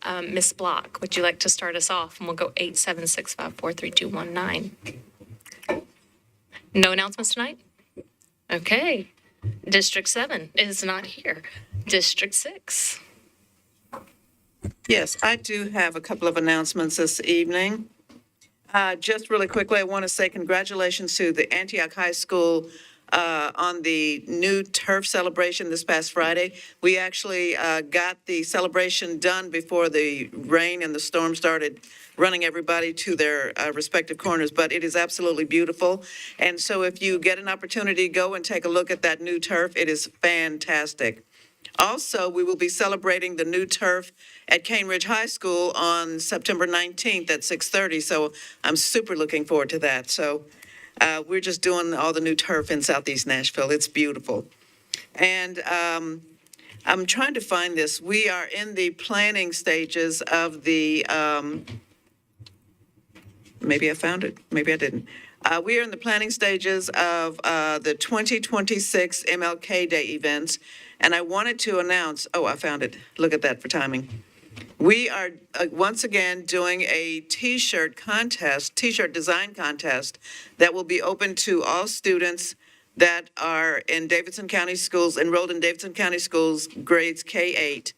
Ms. Block, would you like to start us off? And we'll go 876543219. No announcements tonight? Okay. District 7 is not here. District 6. Yes, I do have a couple of announcements this evening. Just really quickly, I want to say congratulations to the Antioch High School on the new turf celebration this past Friday. We actually got the celebration done before the rain and the storm started running everybody to their respective corners, but it is absolutely beautiful. And so if you get an opportunity, go and take a look at that new turf. It is fantastic. Also, we will be celebrating the new turf at Cane Ridge High School on September 19th at 6:30, so I'm super looking forward to that. So we're just doing all the new turf in Southeast Nashville. It's beautiful. And I'm trying to find this. We are in the planning stages of the, maybe I found it, maybe I didn't. We are in the planning stages of the 2026 MLK Day events. And I wanted to announce, oh, I found it. Look at that for timing. We are once again doing a T-shirt contest, T-shirt design contest that will be open to all students that are in Davidson County Schools, enrolled in Davidson County Schools, grades K-8.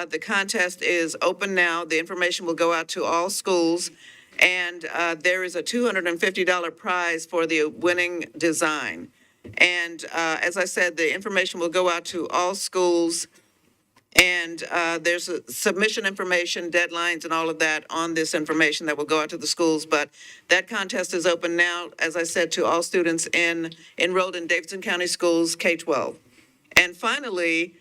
The contest is open now. The information will go out to all schools. And there is a $250 prize for the winning design. And as I said, the information will go out to all schools, and there's a submission information, deadlines, and all of that on this information that will go out to the schools. But that contest is open now, as I said, to all students enrolled in Davidson County Schools K-12. And finally,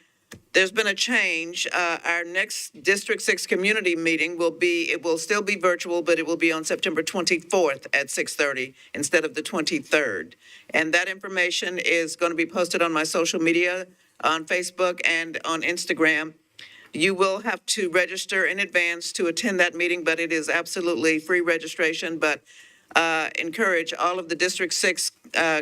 there's been a change. Our next District 6 community meeting it will still be virtual, but it will be on September 24th at 6:30 instead of the 23rd. And that information is going to be posted on my social media, on Facebook and on Instagram. You will have to register in advance to attend that meeting, but it is absolutely free registration. But encourage all of the District 6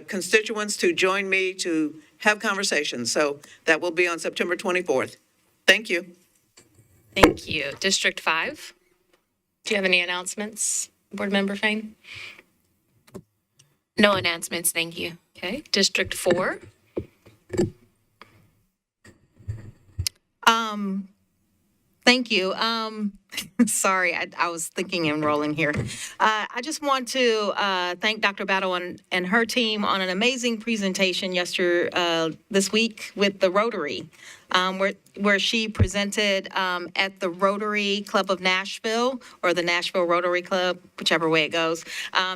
constituents to join me to have conversations. So that will be on September 24th. Thank you. Thank you. District 5. Do you have any announcements, Board Member Fain? No announcements, thank you. Okay. District 4. Thank you. Sorry, I was thinking and rolling here. I just want to thank Dr. Battle and her team on an amazing presentation this week with the Rotary, where she presented at the Rotary Club of Nashville, or the Nashville Rotary Club, whichever way it goes,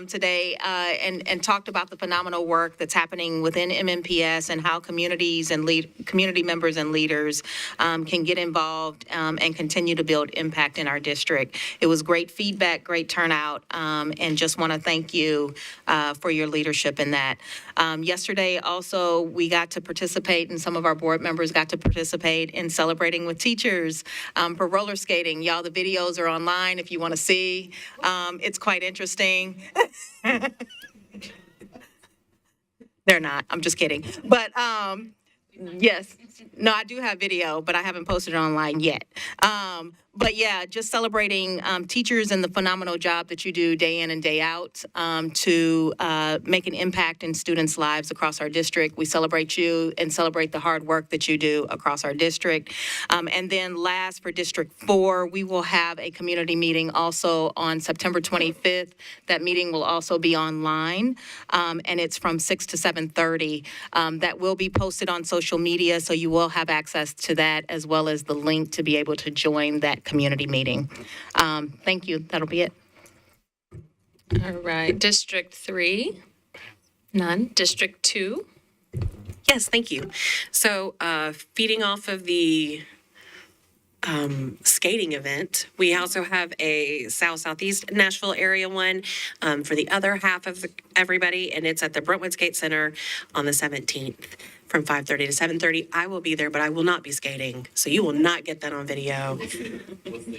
today, and talked about the phenomenal work that's happening within MNPS and how communities and community members and leaders can get involved and continue to build impact in our district. It was great feedback, great turnout, and just want to thank you for your leadership in that. Yesterday, also, we got to participate, and some of our board members got to participate in celebrating with teachers for roller skating. Y'all, the videos are online if you want to see. It's quite interesting. They're not. I'm just kidding. But yes. No, I do have video, but I haven't posted it online yet. But yeah, just celebrating teachers and the phenomenal job that you do day in and day out to make an impact in students' lives across our district. We celebrate you and celebrate the hard work that you do across our district. And then last, for District 4, we will have a community meeting also on September 25th. That meeting will also be online, and it's from 6 to 7:30. That will be posted on social media, so you will have access to that, as well as the link to be able to join that community meeting. Thank you. That'll be it. All right. District 3. None. District 2. Yes, thank you. So feeding off of the skating event, we also have a Southeast Nashville area one for the other half of everybody, and it's at the Brentwood Skate Center on the 17th. From 5:30 to 7:30. I will be there, but I will not be skating. So you will not get that on video.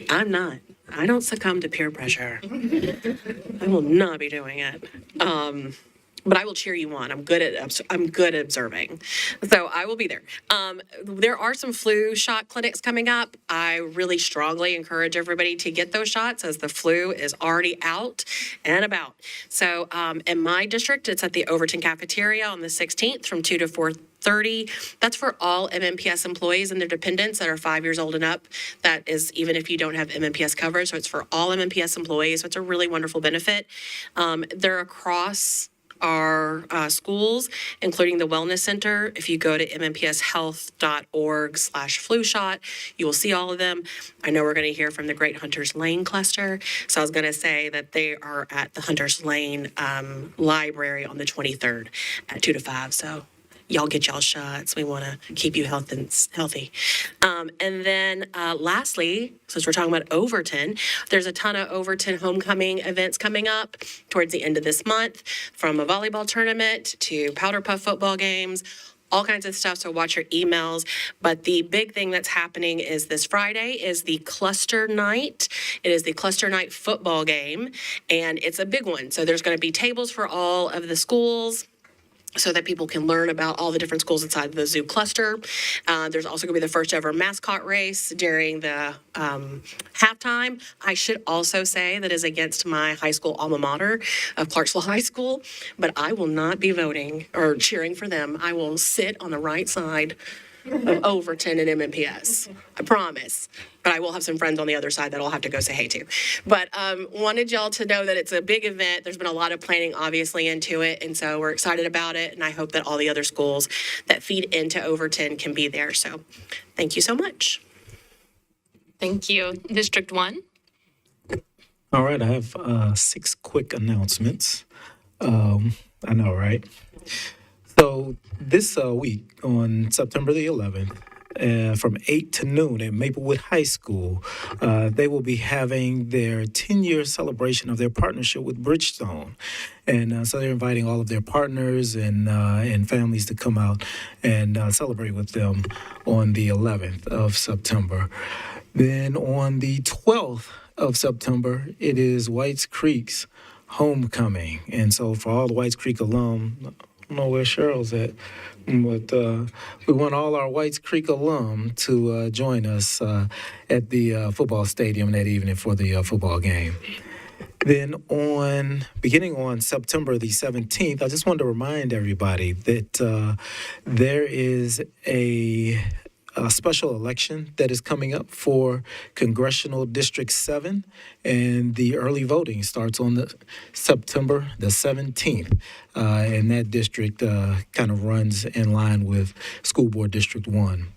I'm not. I don't succumb to peer pressure. I will not be doing it. but I will cheer you on. I'm good at observing, so I will be there. There are some flu shot clinics coming up. I really strongly encourage everybody to get those shots, as the flu is already out and about. So in my district, it's at the Overton cafeteria on the 16th from 2 to 4:30. That's for all MNPS employees and their dependents that are 5 years old and up. That is even if you don't have MNPS coverage. So it's for all MNPS employees. So it's a really wonderful benefit. They're across our schools, including the Wellness Center. If you go to mnpshealth.org/flu shot, you will see all of them. I know we're going to hear from the Great Hunters Lane cluster. So I was going to say that they are at the Hunters Lane library on the 23rd at 2 to 5. So y'all get y'all shots. We want to keep you healthy. And then lastly, since we're talking about Overton, there's a ton of Overton homecoming events coming up towards the end of this month, from a volleyball tournament to powder puff football games, all kinds of stuff. So watch your emails. But the big thing that's happening is this Friday is the cluster night. It is the cluster night football game, and it's a big one. So there's going to be tables for all of the schools, so that people can learn about all the different schools inside the zoo cluster. There's also going to be the first ever mascot race during the halftime. I should also say that is against my high school alma mater of Clarksville High School, but I will not be voting or cheering for them. I will sit on the right side of Overton and MNPS. I promise. But I will have some friends on the other side that I'll have to go say hey to. But wanted y'all to know that it's a big event. There's been a lot of planning, obviously, into it. And so we're excited about it. And I hope that all the other schools that feed into Overton can be there. So thank you so much. Thank you. District 1? All right, I have 6 quick announcements. I know, right? So this week on September the 11th, from 8 to noon at Maplewood High School, they will be having their 10-year celebration of their partnership with Bridgestone. And so they're inviting all of their partners and families to come out and celebrate with them on the 11th of September. Then on the 12th of September, it is Whites Creek's homecoming. And so for all the Whites Creek alum, I don't know where Cheryl's at, but we want all our Whites Creek alum to join us at the football stadium that evening for the football game. Then beginning on September the 17th, I just wanted to remind everybody that there is a special election that is coming up for Congressional District 7, and the early voting starts on September the 17th, and that district kind of runs in line with School Board District 1.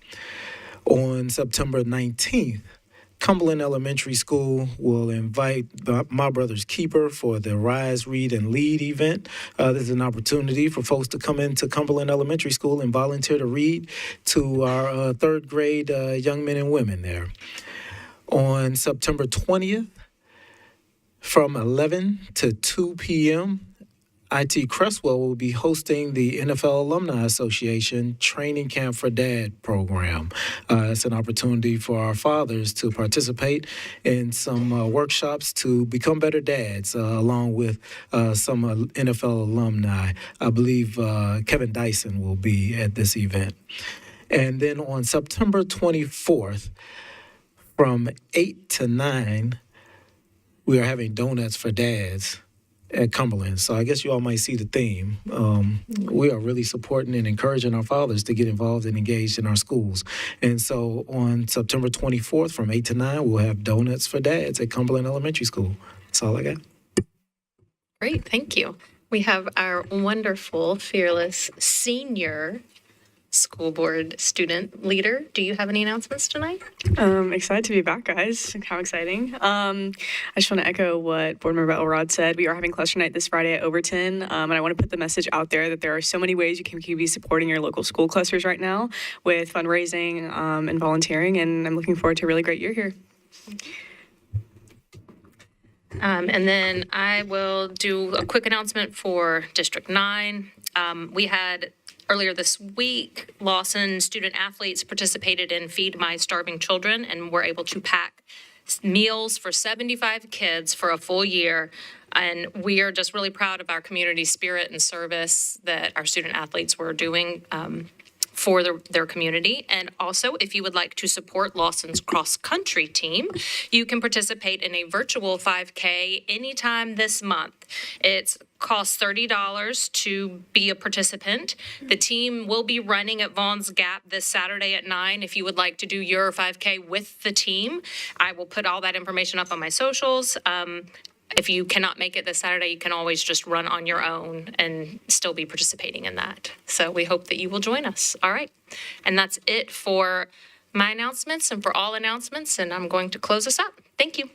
On September 19th, Cumberland Elementary School will invite My Brother's Keeper for the Rise, Read, and Lead event. This is an opportunity for folks to come into Cumberland Elementary School and volunteer to read to our third grade young men and women there. On September 20th, from 11 to 2 p.m., IT Crestwell will be hosting the NFL Alumni Association Training Camp for Dad program. It's an opportunity for our fathers to participate in some workshops to become better dads, along with some NFL alumni. I believe Kevin Dyson will be at this event. And then on September 24th, from 8 to 9, we are having Donuts for Dads at Cumberland. So I guess you all might see the theme. We are really supporting and encouraging our fathers to get involved and engaged in our schools. And so on September 24th from 8 to 9, we'll have Donuts for Dads at Cumberland Elementary School. That's all I got. Great, thank you. We have our wonderful, fearless senior school board student leader. Do you have any announcements tonight? Excited to be back, guys. How exciting. I just want to echo what Board Member Elrod said. We are having cluster night this Friday at Overton, and I want to put the message out there that there are so many ways you can be supporting your local school clusters right now with fundraising and volunteering, and I'm looking forward to a really great year here. And then I will do a quick announcement for District 9. We had earlier this week, Lawson student athletes participated in Feed My Starving Children and were able to pack meals for 75 kids for a full year And we are just really proud of our community spirit and service that our student athletes were doing for their community. And also, if you would like to support Lawson's cross-country team, you can participate in a virtual 5K anytime this month. It costs $30 to be a participant. The team will be running at Vaughn's Gap this Saturday at 9. If you would like to do your 5K with the team, I will put all that information up on my socials. If you cannot make it this Saturday, you can always just run on your own and still be participating in that. So we hope that you will join us. All right. And that's it for my announcements and for all announcements. And I'm going to close us up. Thank you.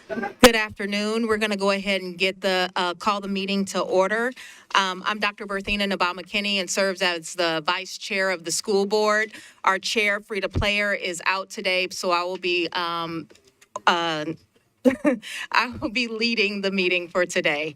Good afternoon. We're going to go ahead and call the meeting to order. I'm Dr. Berthena Naba-McKinney and serves as the vice chair of the school board. Our chair, Frida Player, is out today, so I will be leading the meeting for today.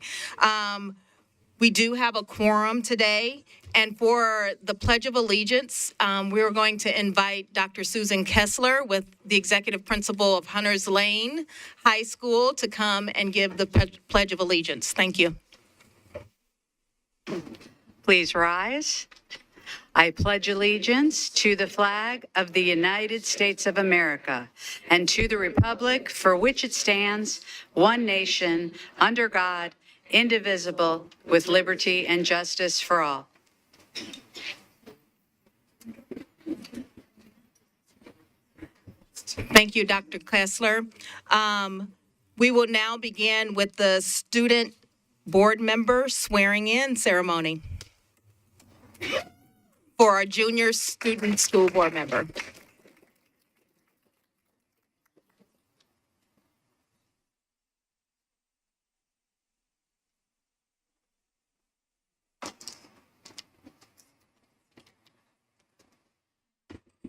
We do have a quorum today, and for the Pledge of Allegiance, we are going to invite Dr. Susan Kessler with the executive principal of Hunters Lane High School to come and give the Pledge of Allegiance. Thank you. Please rise. I pledge allegiance to the flag of the United States of America and to the republic for which it stands, one nation, under God, indivisible, with liberty and justice for all. Thank you, Dr. Kessler. We will now begin with the student board member swearing in ceremony for our junior student school board member.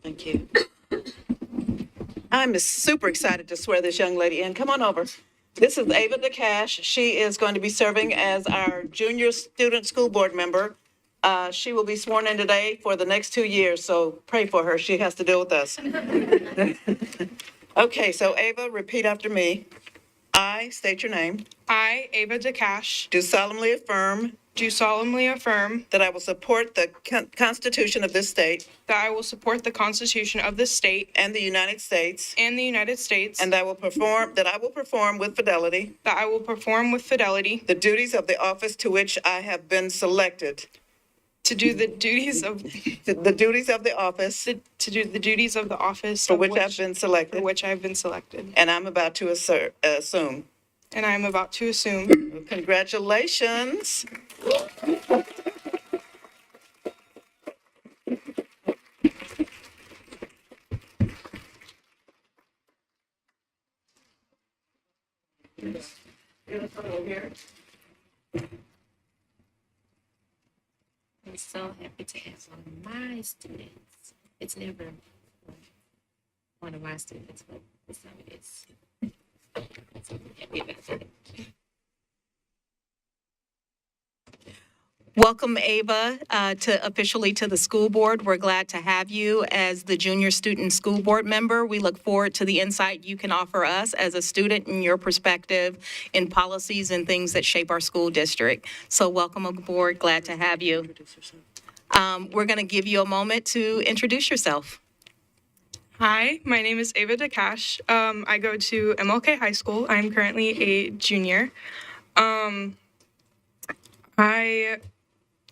Thank you. I'm super excited to swear this young lady in. Come on over. This is Ava DeCash. She is going to be serving as our junior student school board member. She will be sworn in today for the next 2 years, so pray for her. She has to deal with us. Okay, so Ava, repeat after me. I state your name. I, Ava DeCash, Do solemnly affirm do solemnly affirm that I will support the Constitution of this state that I will support the Constitution of this state and the United States, and the United States, and that I will perform with fidelity that I will perform with fidelity the duties of the office to which I have been selected. to do the duties of The duties of the office to do the duties of the office for of which I've been for selected, which I have been selected, and I'm about to assume. and I am about to assume. Congratulations. I'm so happy to have one of my students. It's never one of my students, but this time it is. So I'm happy about that. Welcome, Ava, officially to the school board. We're glad to have you as the junior student school board member. We look forward to the insight you can offer us as a student and your perspective in policies and things that shape our school district. So welcome aboard. Glad to have you. We're going to give you a moment to introduce yourself. Hi, my name is Ava DeCash. I go to MLK High School. I'm currently a junior. I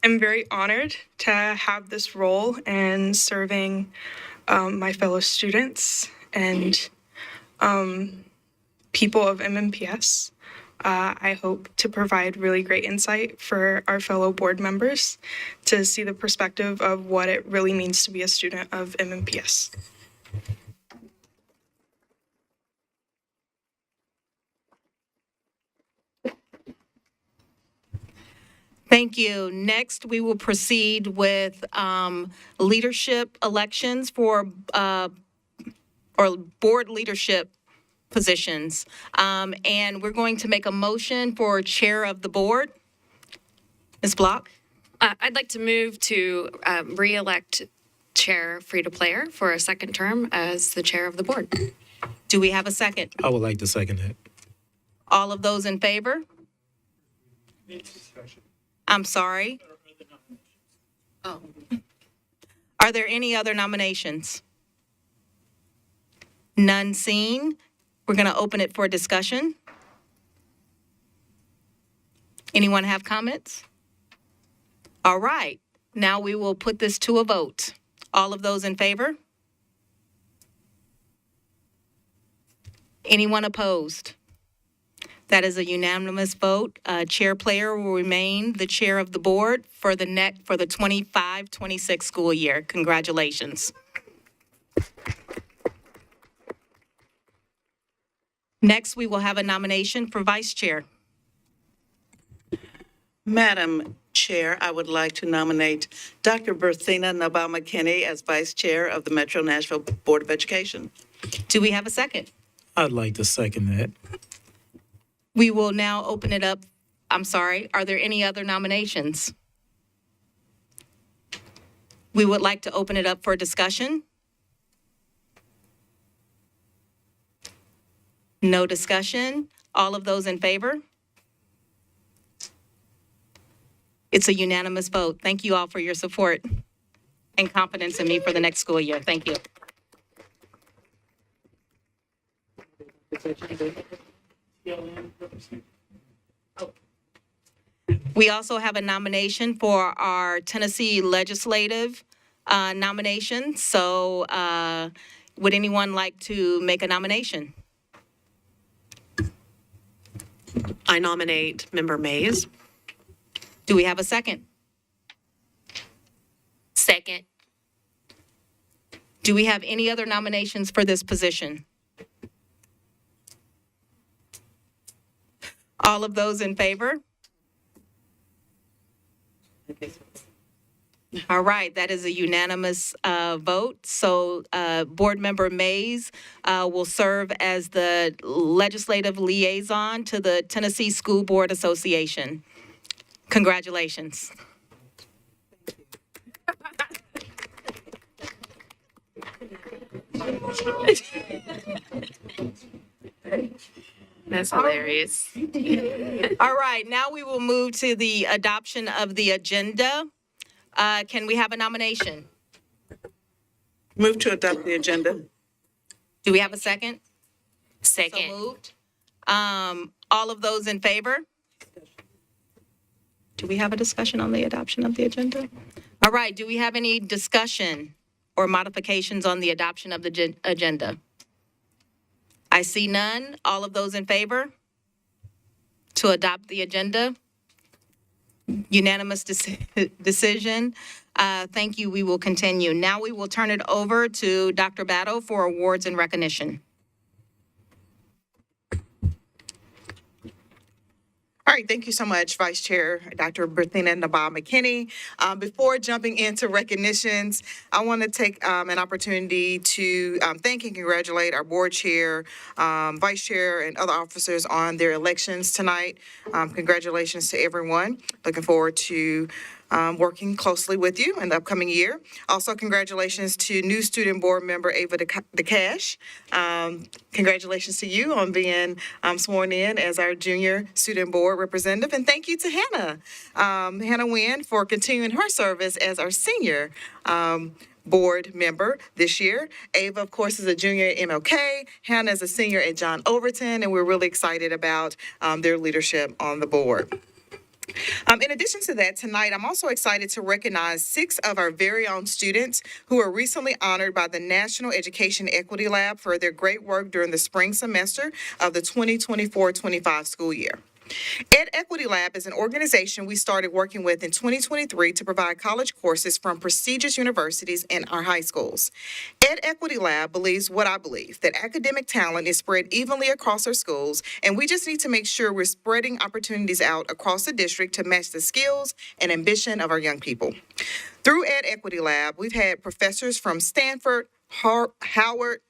am very honored to have this role and serving my fellow students and people of MNPS. I hope to provide really great insight for our fellow board members to see the perspective of what it really means to be a student of MNPS. Thank you. Next, we will proceed with leadership elections for, or board leadership positions. And we're going to make a motion for chair of the board. Ms. Block? I'd like to move to re-elect Chair Frida Player for a second term as the chair of the board. Do we have a second? I would like to second that. All of those in favor? I'm sorry. Oh. Are there any other nominations? None seen. We're going to open it for discussion. Anyone have comments? All right. Now we will put this to a vote. All of those in favor? Anyone opposed? That is a unanimous vote. Chair Player will remain the chair of the board for the 25-26 school year. Congratulations. Next, we will have a nomination for vice chair. Madam Chair, I would like to nominate Dr. Berthina Nabal-McKinney as Vice Chair of the Metro Nashville Board of Education. Do we have a second? I'd like to second that. We will now open it up. I'm sorry, are there any other nominations? We would like to open it up for discussion. No discussion. All of those in favor? It's a unanimous vote. Thank you all for your support and confidence in me for the next school year. Thank you. We also have a nomination for our Tennessee legislative nomination. So would anyone like to make a nomination? I nominate Member Mays. Do we have a second? Second. Do we have any other nominations for this position? All of those in favor? All right, that is a unanimous vote. So Board Member Mays will serve as the legislative liaison to the Tennessee School Board Association. Congratulations. That's hilarious. All right, now we will move to the adoption of the agenda. Can we have a nomination? Move to adopt the agenda. Do we have a second? So Second. moved. All of those in favor? Do we have a discussion on the adoption of the agenda? All right, do we have any discussion or modifications on the adoption of the agenda? I see none. All of those in favor to adopt the agenda? Unanimous decision. Thank you. We will continue. Now we will turn it over to Dr. Battle for awards and recognition. All right, thank you so much, Vice Chair Dr. Berthina Nabal-McKinney. Before jumping into recognitions, I want to take an opportunity to thank and congratulate our board chair, vice chair, and other officers on their elections tonight. Congratulations to everyone. Looking forward to working closely with you in the upcoming year. Also, congratulations to new student board member Ava DeCash. Congratulations to you on being sworn in as our junior student board representative. And thank you to Hannah, Hannah Wynn, for continuing her service as our senior board member this year. Ava, of course, is a junior at MLK. Hannah is a senior at John Overton, and we're really excited about their leadership on the board. In addition to that, tonight, I'm also excited to recognize 6 of our very own students who were recently honored by the National Education Equity Lab for their great work during the spring semester of the 2024-25 school year. Ed Equity Lab is an organization we started working with in 2023 to provide college courses from prestigious universities in our high schools. Ed Equity Lab believes what I believe, that academic talent is spread evenly across our schools, and we just need to make sure we're spreading opportunities out across the district to match the skills and ambition of our young people. Through Ed Equity Lab, we've had professors from Stanford, Howard,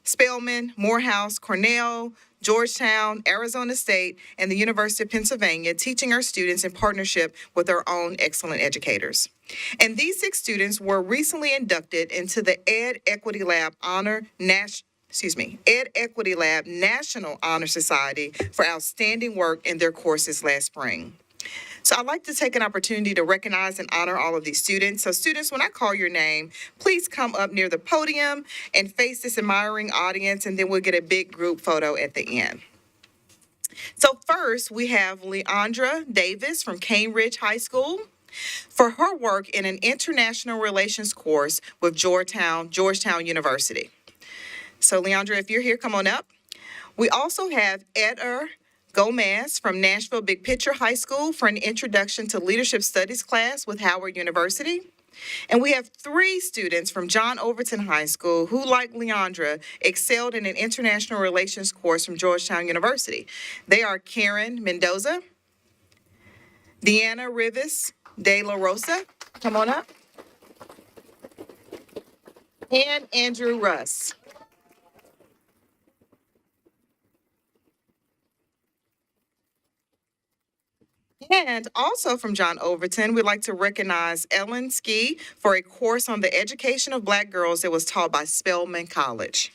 Spelman, Morehouse, Cornell, Georgetown, Arizona State, and the University of Pennsylvania, teaching our students in partnership with our own excellent educators. And these 6 students were recently inducted into the Ed Equity Lab Ed Equity Lab National Honor Society for outstanding work in their courses last spring. So I'd like to take an opportunity to recognize and honor all of these students. So students, when I call your name, please come up near the podium and face this admiring audience, and then we'll get a big group photo at the end. So first, we have Leandra Davis from Cane Ridge High School for her work in an international relations course with Georgetown University. So Leandra, if you're here, come on up. We also have Edgar Gomez from Nashville Big Picture High School for an Introduction to Leadership Studies class with Howard University. And we have 3 students from John Overton High School who, like Leandra, excelled in an international relations course from Georgetown University. They are Karen Mendoza, Deanna Rivas de la Rosa, come on up, and Andrew Russ. And also from John Overton, we'd like to recognize Ellen Ski for a course on the education of Black girls that was taught by Spelman College.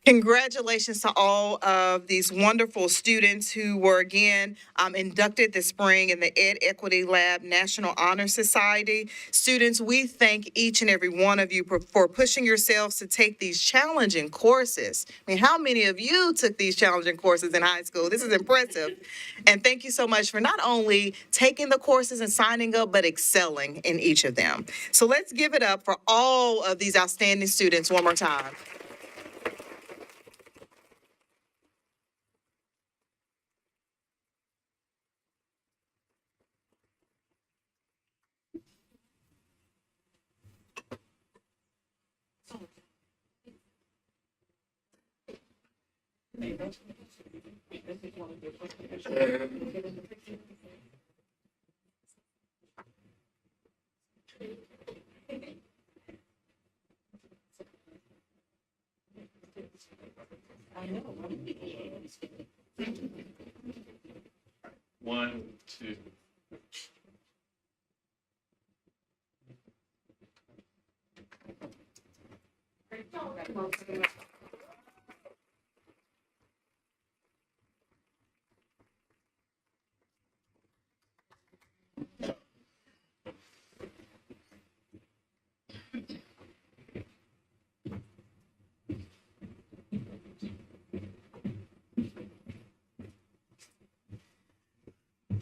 Congratulations to all of these wonderful students who were again inducted this spring in the Ed Equity Lab National Honor Society. Students, we thank each and every one of you for pushing yourselves to take these challenging courses. I mean, how many of you took these challenging courses in high school? This is impressive. And thank you so much for not only taking the courses and signing up, but excelling in each of them. So let's give it up for all of these outstanding students one more time. One, two.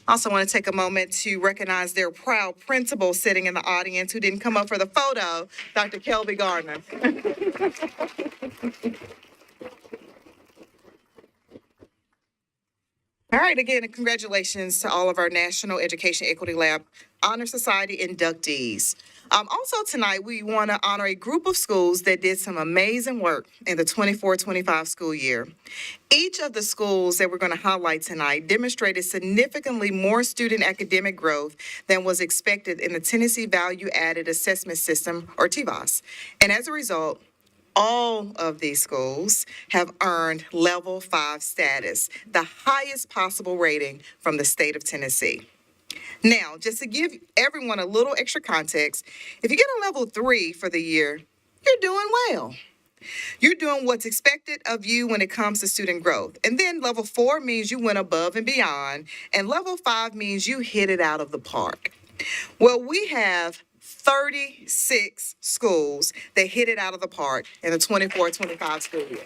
Also want to take a moment to recognize their proud principal sitting in the audience who didn't come up for the photo, Dr. Kelby Gardner. All right, again, congratulations to all of our National Education Equity Lab Honor Society inductees. Also tonight, we want to honor a group of schools that did some amazing work in the 24-25 school year. Each of the schools that we're going to highlight tonight demonstrated significantly more student academic growth than was expected in the Tennessee Value Added Assessment System, or TVAS. And as a result, all of these schools have earned level 5 status, the highest possible rating from the state of Tennessee. Now, just to give everyone a little extra context, if you get a level 3 for the year, you're doing well. You're doing what's expected of you when it comes to student growth. And then level 4 means you went above and beyond, and level 5 means you hit it out of the park. Well, we have 36 schools that hit it out of the park in the 24-25 school year.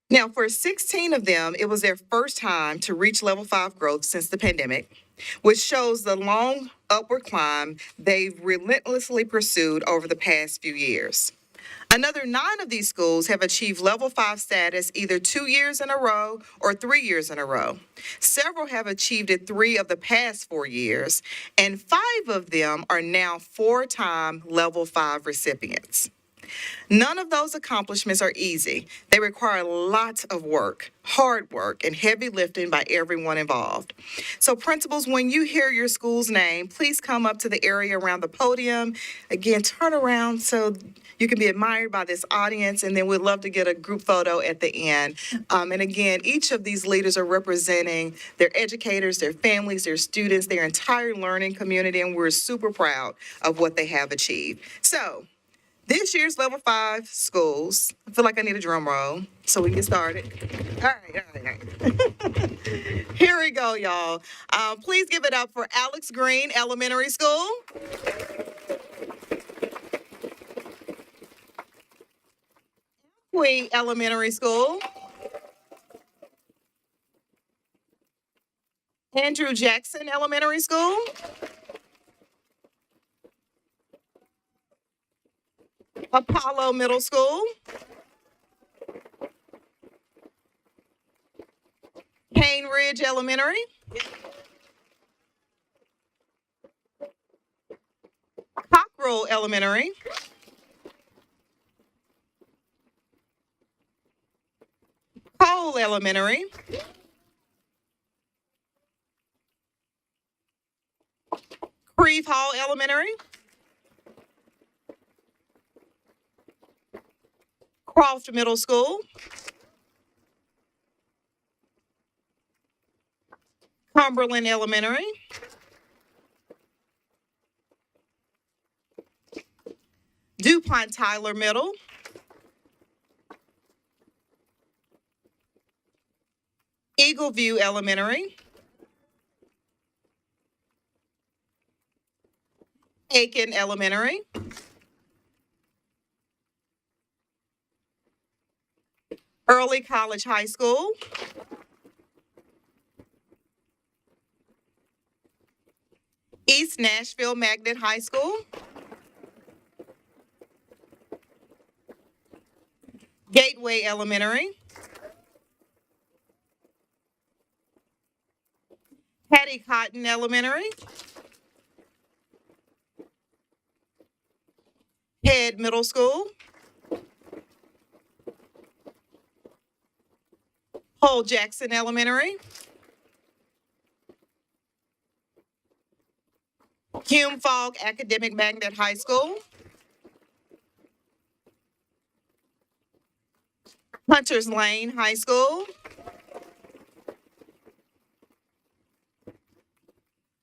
Now, for 16 of them, it was their first time to reach level 5 growth since the pandemic, which shows the long upward climb they've relentlessly pursued over the past few years. Another 9 of these schools have achieved level 5 status either 2 years in a row or 3 years in a row. Several have achieved it 3 of the past 4 years, and 5 of them are now 4-time level 5 recipients. None of those accomplishments are easy. They require lots of work, hard work, and heavy lifting by everyone involved. So principals, when you hear your school's name, please come up to the area around the podium. Again, turn around so you can be admired by this audience, and then we'd love to get a group photo at the end. And again, each of these leaders are representing their educators, their families, their students, their entire learning community, and we're super proud of what they have achieved. So, this year's level 5 schools, I feel like I need a drum roll so we can get started. All right. Here we go, y'all. Please give it up for Alex Green Elementary School. Queen Elementary School. Andrew Jackson Elementary School. Apollo Middle School, Cane Ridge Elementary, Cockrell Elementary, Cole Elementary, Creve Hall Elementary, Croft Middle School, Cumberland Elementary, DuPont Tyler Middle, Eagle View Elementary, Aiken Elementary, Early College High School, East Nashville Magnet High School, Gateway Elementary, Hattie Cotton Elementary, Head Middle School, Hull Jackson Elementary, Hume Fogg Academic Magnet High School, Hunters Lane High School,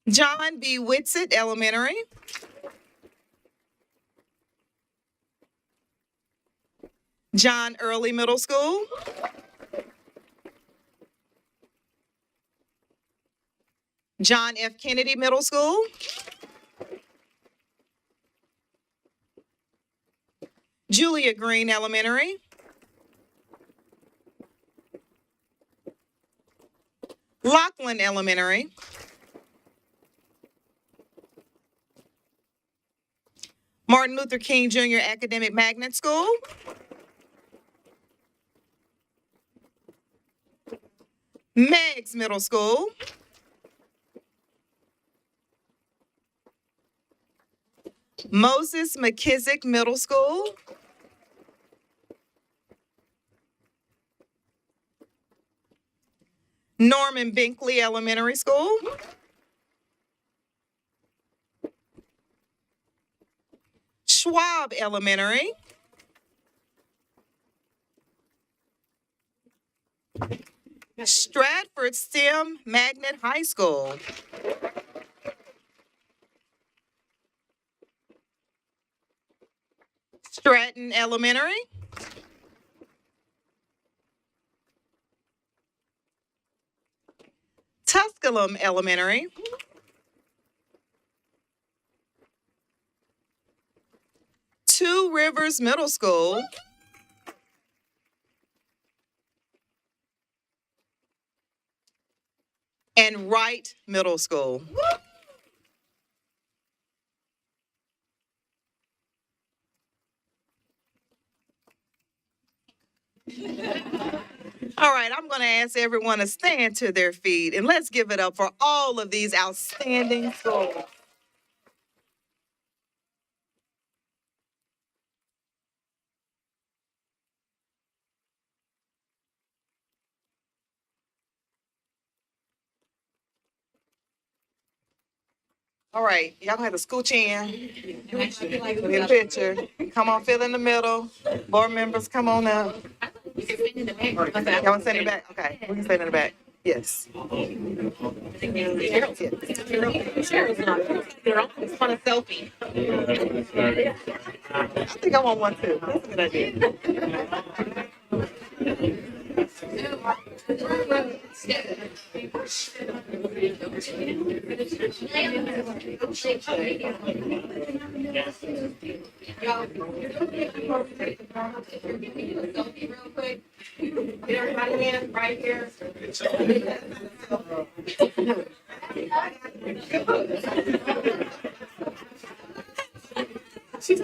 John B. Whitsitt Elementary, John Early Middle School, John F. Kennedy Middle School, Julia Green Elementary, Lockland Elementary, Martin Luther King Jr. Academic Magnet School, Meigs Middle School, Moses McKissick Middle School, Norman Binkley Elementary School, Schwab Elementary, Stratford STEM Magnet High School, Stratton Elementary, Tusculum Elementary, Two Rivers Middle School, and Wright Middle School. All right, I'm going to ask everyone to stand to their feet, and let's give it up for all of these outstanding schools. All right, y'all gonna have to scooch in. Get a picture. Come on, fill in the middle. Board members, come on up. Y'all want to stand in the back? Okay, we can stand in the back. Yes. Want a selfie? I think I want one too. That's a good idea. Everybody in right here. All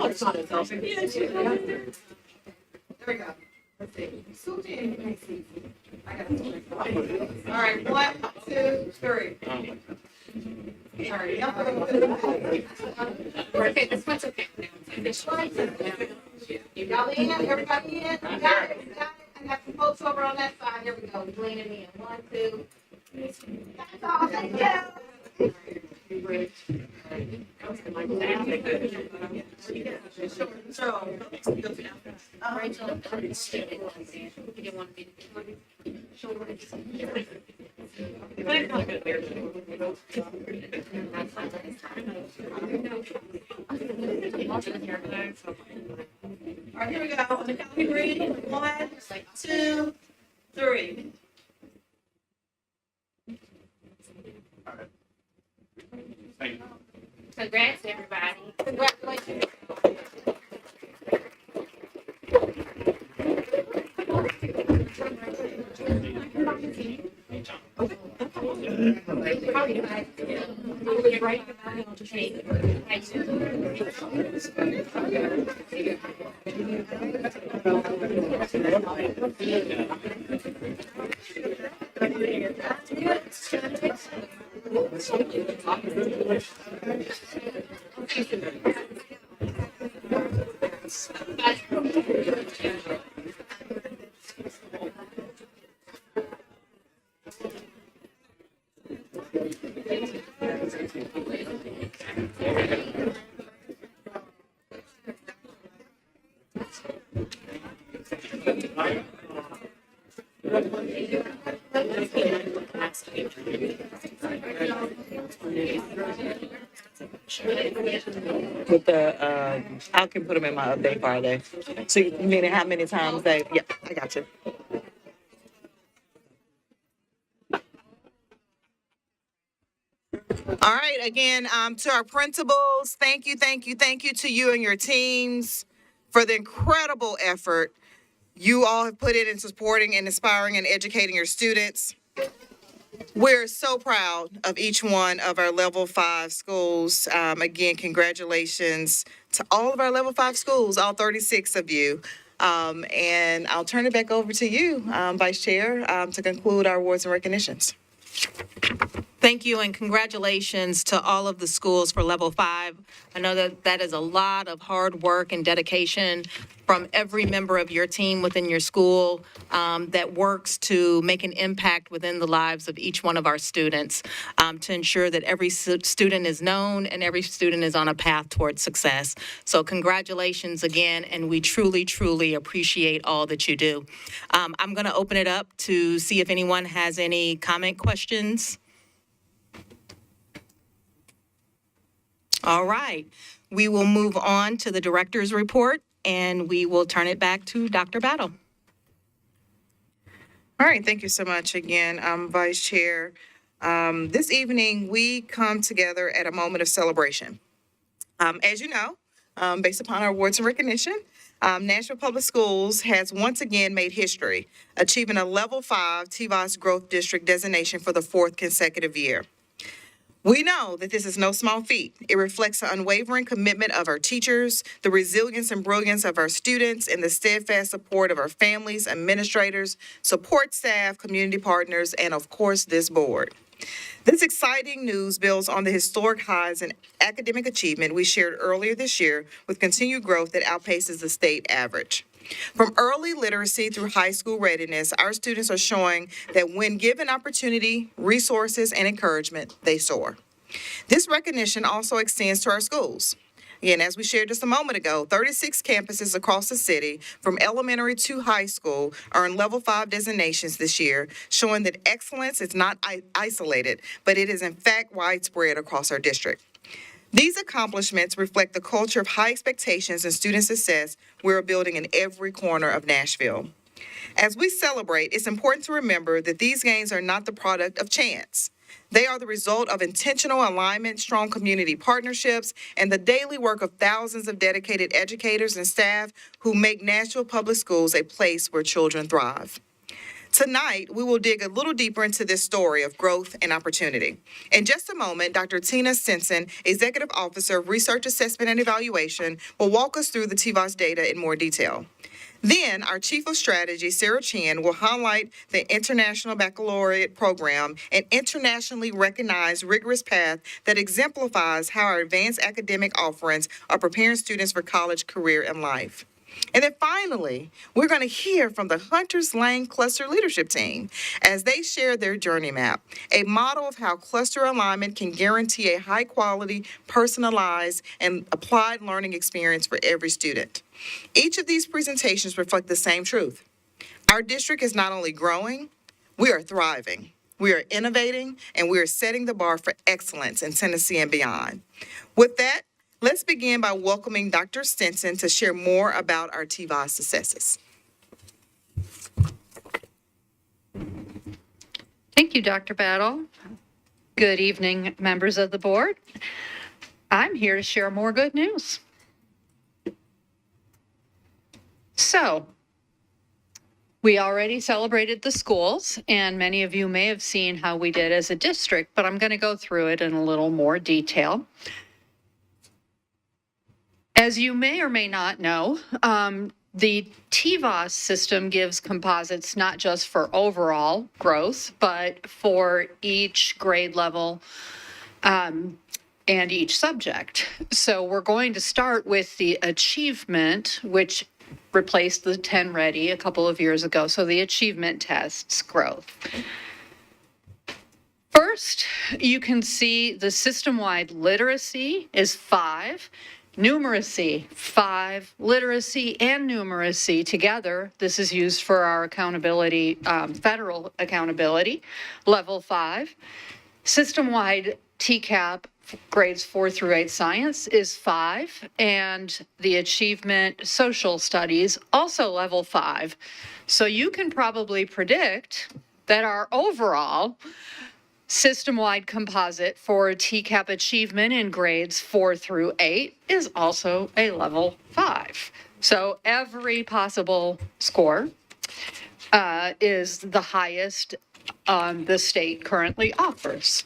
right, 1, 2, 3. Okay, this one's okay. Y'all in? Everybody in? You got it? You got it? I got some folks over on that side. Here we go. Leaning in. 1, 2. That's all. Thank you. All right, here we go. On the count of 3. 1, 2, 3. Congrats, everybody. Congratulations. With the, I can put them in my update Friday. So you meaning how many times they, yeah, I got you. All right, again, to our principals, thank you to you and your teams for the incredible effort you all have put in supporting and inspiring and educating your students. We're so proud of each one of our level 5 schools. Again, congratulations to all of our level 5 schools, all 36 of you. And I'll turn it back over to you, Vice Chair, to conclude our awards and recognitions. Thank you and congratulations to all of the schools for Level 5. I know that that is a lot of hard work and dedication from every member of your team within your school that works to make an impact within the lives of each one of our students to ensure that every student is known and every student is on a path towards success. So congratulations again, and we truly, truly appreciate all that you do. I'm going to open it up to see if anyone has any comment, questions. All right, we will move on to the director's report, and we will turn it back to Dr. Battle. All right, thank you so much again, Vice Chair. This evening, we come together at a moment of celebration. As you know, based upon our awards and recognition, Nashville Public Schools has once again made history, achieving a Level 5 TVOS Growth District designation for the 4th consecutive year. We know that this is no small feat. It reflects the unwavering commitment of our teachers, the resilience and brilliance of our students, and the steadfast support of our families, administrators, support staff, community partners, and of course, this board. This exciting news builds on the historic highs in academic achievement we shared earlier this year with continued growth that outpaces the state average. From early literacy through high school readiness, our students are showing that when given opportunity, resources, and encouragement, they soar. This recognition also extends to our schools. Again, as we shared just a moment ago, 36 campuses across the city, from elementary to high school, earned Level 5 designations this year, showing that excellence is not isolated, but it is in fact widespread across our district. These accomplishments reflect the culture of high expectations and student success we're building in every corner of Nashville. As we celebrate, it's important to remember that these gains are not the product of chance. They are the result of intentional alignment, strong community partnerships, and the daily work of thousands of dedicated educators and staff who make Nashville Public Schools a place where children thrive. Tonight, we will dig a little deeper into this story of growth and opportunity. In just a moment, Dr. Tina Stinson, Executive Officer of Research Assessment and Evaluation, will walk us through the TVOS data in more detail. Then, our Chief of Strategy, Sarah Chan, will highlight the International Baccalaureate Program, an internationally recognized rigorous path that exemplifies how our advanced academic offerings are preparing students for college, career, and life. And then finally, we're going to hear from the Hunters Lane Cluster Leadership Team as they share their journey map, a model of how cluster alignment can guarantee a high-quality, personalized, and applied learning experience for every student. Each of these presentations reflect the same truth. Our district is not only growing, we are thriving. We are innovating, and we are setting the bar for excellence in Tennessee and beyond. With that, let's begin by welcoming Dr. Stinson to share more about our TVOS successes. Thank you, Dr. Battle. Good evening, members of the board. I'm here to share more good news. So, we already celebrated the schools, and many of you may have seen how we did as a district, but I'm going to go through it in a little more detail. As you may or may not know, the TVOS system gives composites not just for overall growth, but for each grade level and each subject. So we're going to start with the achievement, which replaced the 10 Ready a couple of years ago. So the achievement tests growth. First, you can see the system-wide literacy is 5. Numeracy, 5, literacy and numeracy together. This is used for our accountability, federal accountability, level 5. System-wide TCAP, grades 4 through 8 science is 5, and the achievement social studies, also level 5. So you can probably predict that our overall system-wide composite for TCAP achievement in grades 4 through 8 is also a level 5. So every possible score is the highest the state currently offers.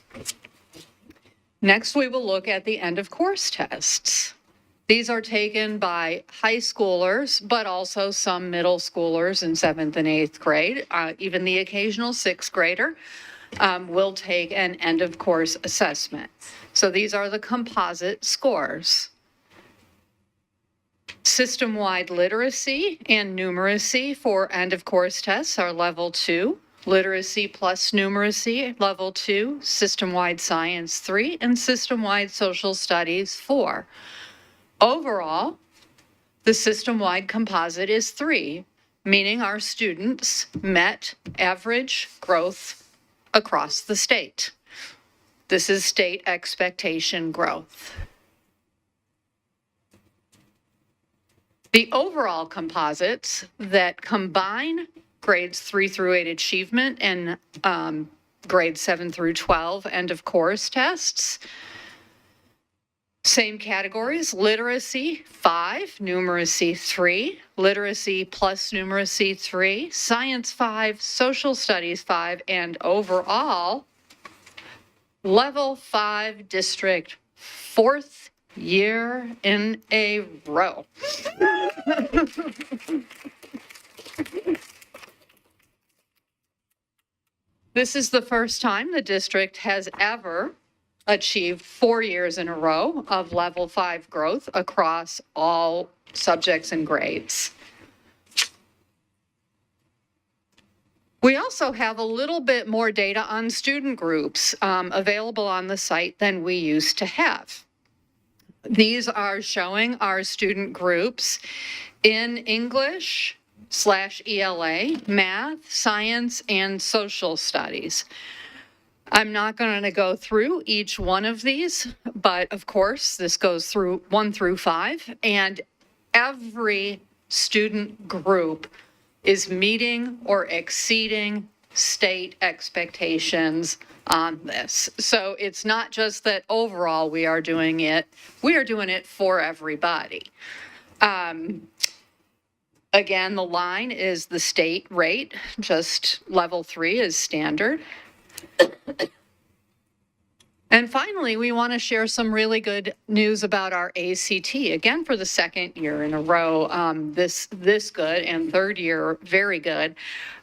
Next, we will look at the end of course tests. These are taken by high schoolers, but also some middle schoolers in 7th and 8th grade, even the occasional 6th grader. Will take an end of course assessment. So these are the composite scores. System-wide literacy and numeracy for end of course tests are level 2. Literacy plus numeracy, level 2. System-wide science, 3. And system-wide social studies, 4. Overall, the system-wide composite is 3, meaning our students met average growth across the state. This is state expectation growth. The overall composites that combine grades 3 through 8 achievement and grades 7 through 12 end of course tests. Same categories, literacy 5, numeracy 3, literacy plus numeracy 3, science 5, social studies 5, and overall, level 5 district, 4th year in a row. This is the first time the district has ever achieved 4 years in a row of level 5 growth across all subjects and grades. We also have a little bit more data on student groups available on the site than we used to have. These are showing our student groups in English/ELA, math, science, and social studies. I'm not going to go through each one of these, but of course, this goes through 1 through 5, and every student group is meeting or exceeding state expectations on this. So it's not just that overall we are doing it for everybody. Again, the line is the state rate, just level 3 is standard. And finally, we want to share some really good news about our ACT. Again, for the second year in a row, this good, and third year, very good.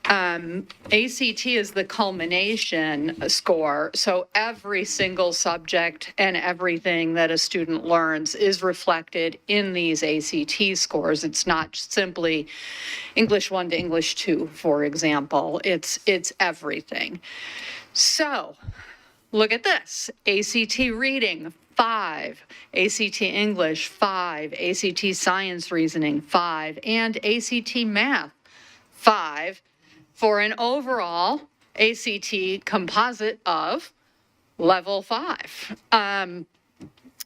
ACT is the culmination score. So every single subject and everything that a student learns is reflected in these ACT scores. It's not simply English 1 to English 2, for example. It's everything. So, look at this. ACT reading, 5. ACT English, 5. ACT science reasoning, 5. And ACT math, 5. For an overall ACT composite of level 5.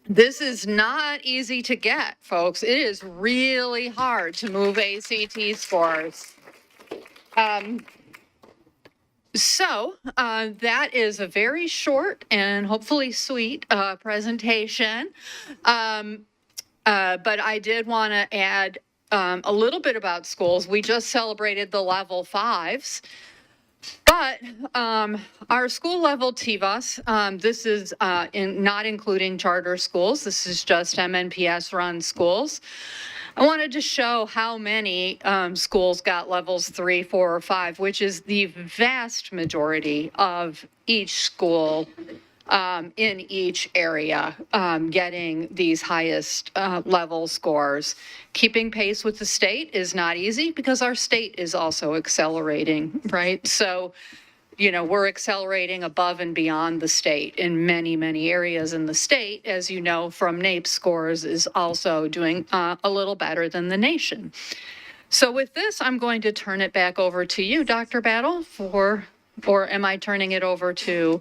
This is not easy to get, folks. It is really hard to move ACT scores. So that is a very short and hopefully sweet presentation. But I did want to add a little bit about schools. We just celebrated the level 5s. But our school level TVAS, this is not including charter schools. This is just MNPS run schools. I wanted to show how many schools got levels 3, 4, or 5, which is the vast majority of each school in each area getting these highest level scores. Keeping pace with the state is not easy because our state is also accelerating, right? So, you know, we're accelerating above and beyond the state in many, many areas in the state, as you know from NAEP scores, is also doing a little better than the nation. So with this, I'm going to turn it back over to you, Dr. Battle, or am I turning it over to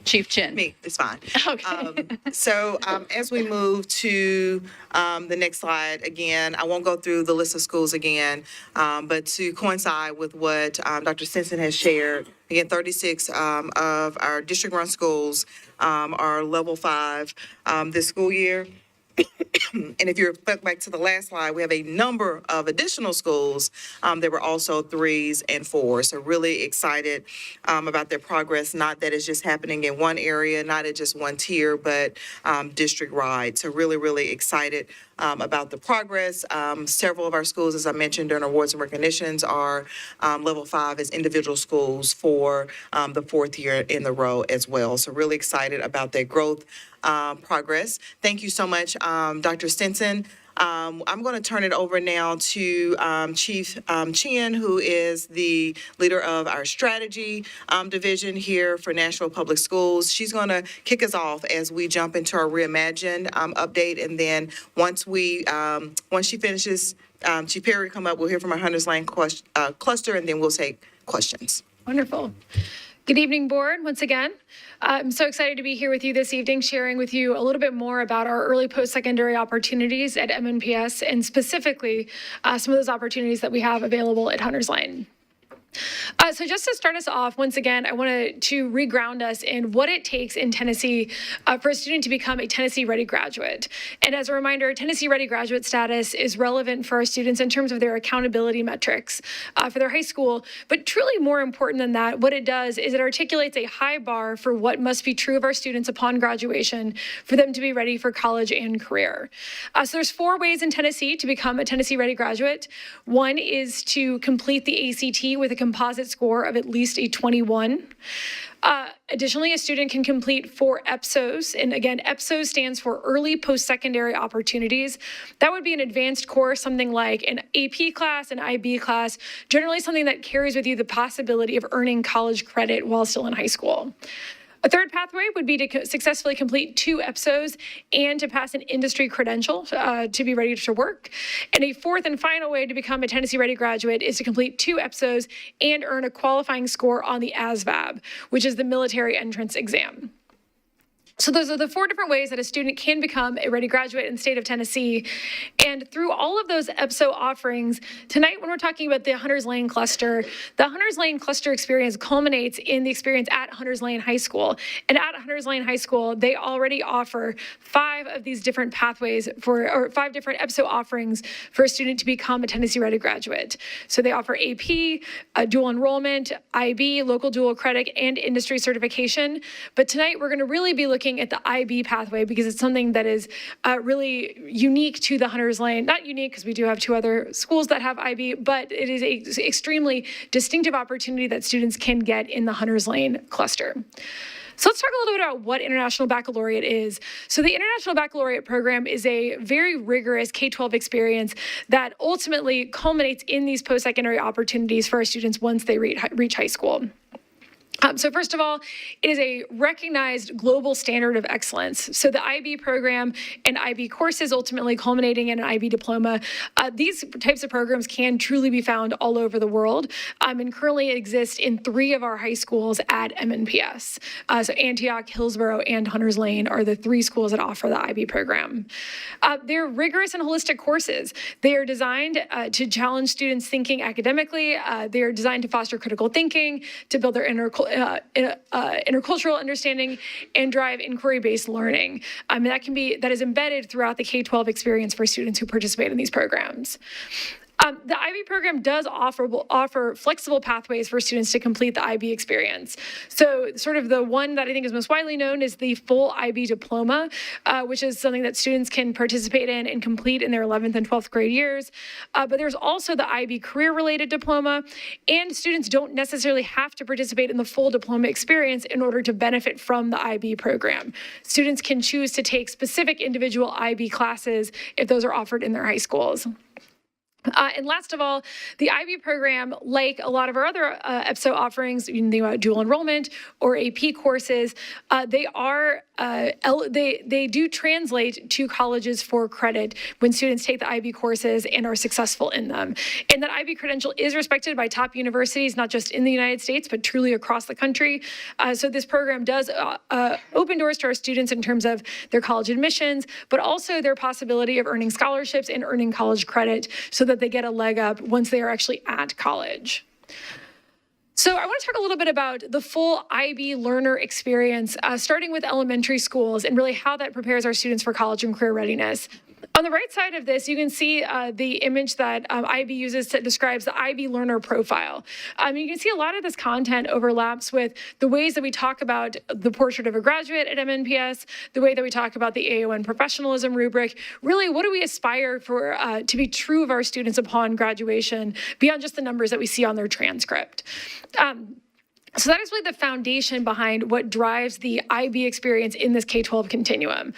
Chief Chin? Me, it's fine. Okay. So as we move to the next slide, again, I won't go through the list of schools again, but to coincide with what Dr. Stinson has shared, again, 36 of our district-run schools are level 5 this school year. And if you're back to the last slide, we have a number of additional schools that were also 3s and 4s. So really excited about their progress, not that it's just happening in one area, not at just one tier, but district-wide. So really, really excited about the progress. Several of our schools, as I mentioned during awards and recognitions, are level 5 as individual schools for the 4th year in the row as well. So really excited about their growth progress. Thank you so much, Dr. Stinson. I'm going to turn it over now to Chief Chien, who is the leader of our strategy division here for Nashville Public Schools. She's going to kick us off as we jump into our Reimagine update. And then once she finishes, Chief Perry will come up. We'll hear from our Hunters Lane cluster, and then we'll take questions. Wonderful. Good evening, board, once again. I'm so excited to be here with you this evening, sharing with you a little bit more about our early post-secondary opportunities at MNPS, and specifically some of those opportunities that we have available at Hunters Lane. So just to start us off, once again, I wanted to reground us in what it takes in Tennessee for a student to become a Tennessee Ready graduate. And as a reminder, Tennessee Ready graduate status is relevant for our students in terms of their accountability metrics for their high school. But truly more important than that, what it does is it articulates a high bar for what must be true of our students upon graduation for them to be ready for college and career. So there's 4 ways in Tennessee to become a Tennessee Ready graduate. One is to complete the ACT with a composite score of at least a 21. Additionally, a student can complete 4 EPSOs. And again, EPSOs stands for Early Post-Secondary Opportunities. That would be an advanced course, something like an AP class, an IB class, generally something that carries with you the possibility of earning college credit while still in high school. A third pathway would be to successfully complete 2 EPSOs and to pass an industry credential to be ready to work. And a fourth and final way to become a Tennessee Ready graduate is to complete 2 EPSOs and earn a qualifying score on the ASVAB, which is the military entrance exam. So those are the 4 different ways that a student can become a ready graduate in the state of Tennessee. And through all of those EBSO offerings, tonight when we're talking about the Hunters Lane cluster, the Hunters Lane cluster experience culminates in the experience at Hunters Lane High School. And at Hunters Lane High School, they already offer 5 of these different pathways or 5 different EBSO offerings for a student to become a Tennessee Ready graduate. So they offer AP, dual enrollment, IB, local dual credit, and industry certification. But tonight we're going to really be looking at the IB pathway because it's something that is really unique to the Hunters Lane. Not unique because we do have 2 other schools that have IB, but it is an extremely distinctive opportunity that students can get in the Hunters Lane cluster. So let's talk a little bit about what International Baccalaureate is. So the International Baccalaureate program is a very rigorous K-12 experience that ultimately culminates in these post-secondary opportunities for our students once they reach high school. So first of all, it is a recognized global standard of excellence. So the IB program and IB courses ultimately culminating in an IB diploma, these types of programs can truly be found all over the world and currently exist in 3 of our high schools at MNPS. So Antioch, Hillsborough, and Hunters Lane are the 3 schools that offer the IB program. They're rigorous and holistic courses. They are designed to challenge students' thinking academically. They are designed to foster critical thinking, to build their intercultural understanding, and drive inquiry-based learning. That is embedded throughout the K-12 experience for students who participate in these programs. The IB program does offer flexible pathways for students to complete the IB experience. So sort of the one that I think is most widely known is the full IB diploma, which is something that students can participate in and complete in their 11th and 12th grade years. But there's also the IB career-related diploma, and students don't necessarily have to participate in the full diploma experience in order to benefit from the IB program. Students can choose to take specific individual IB classes if those are offered in their high schools. And last of all, the IB program, like a lot of our other EBSO offerings, you can think about dual enrollment or AP courses, they do translate to colleges for credit when students take the IB courses and are successful in them. And that IB credential is respected by top universities, not just in the United States, but truly across the country. So this program does open doors to our students in terms of their college admissions, but also their possibility of earning scholarships and earning college credit so that they get a leg up once they are actually at college. So I want to talk a little bit about the full IB learner experience, starting with elementary schools and really how that prepares our students for college and career readiness. On the right side of this, you can see the image that IB uses that describes the IB learner profile. You can see a lot of this content overlaps with the ways that we talk about the portrait of a graduate at MNPS, the way that we talk about the AON professionalism rubric. Really, what do we aspire for to be true of our students upon graduation beyond just the numbers that we see on their transcript? So that is really the foundation behind what drives the IB experience in this K-12 continuum.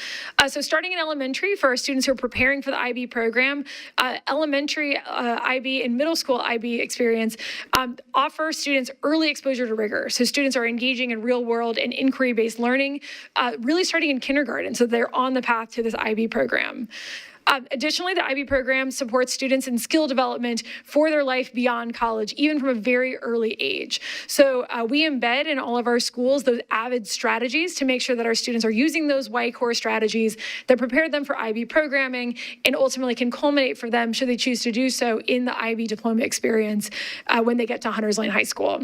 So starting in elementary for our students who are preparing for the IB program, elementary IB and middle school IB experience offer students early exposure to rigor. So students are engaging in real world and inquiry-based learning, really starting in kindergarten, so they're on the path to this IB program. Additionally, the IB program supports students in skill development for their life beyond college, even from a very early age. So we embed in all of our schools those AVID strategies to make sure that our students are using those Y core strategies that prepare them for IB programming and ultimately can culminate for them, should they choose to do so, in the IB diploma experience when they get to Hunters Lane High School.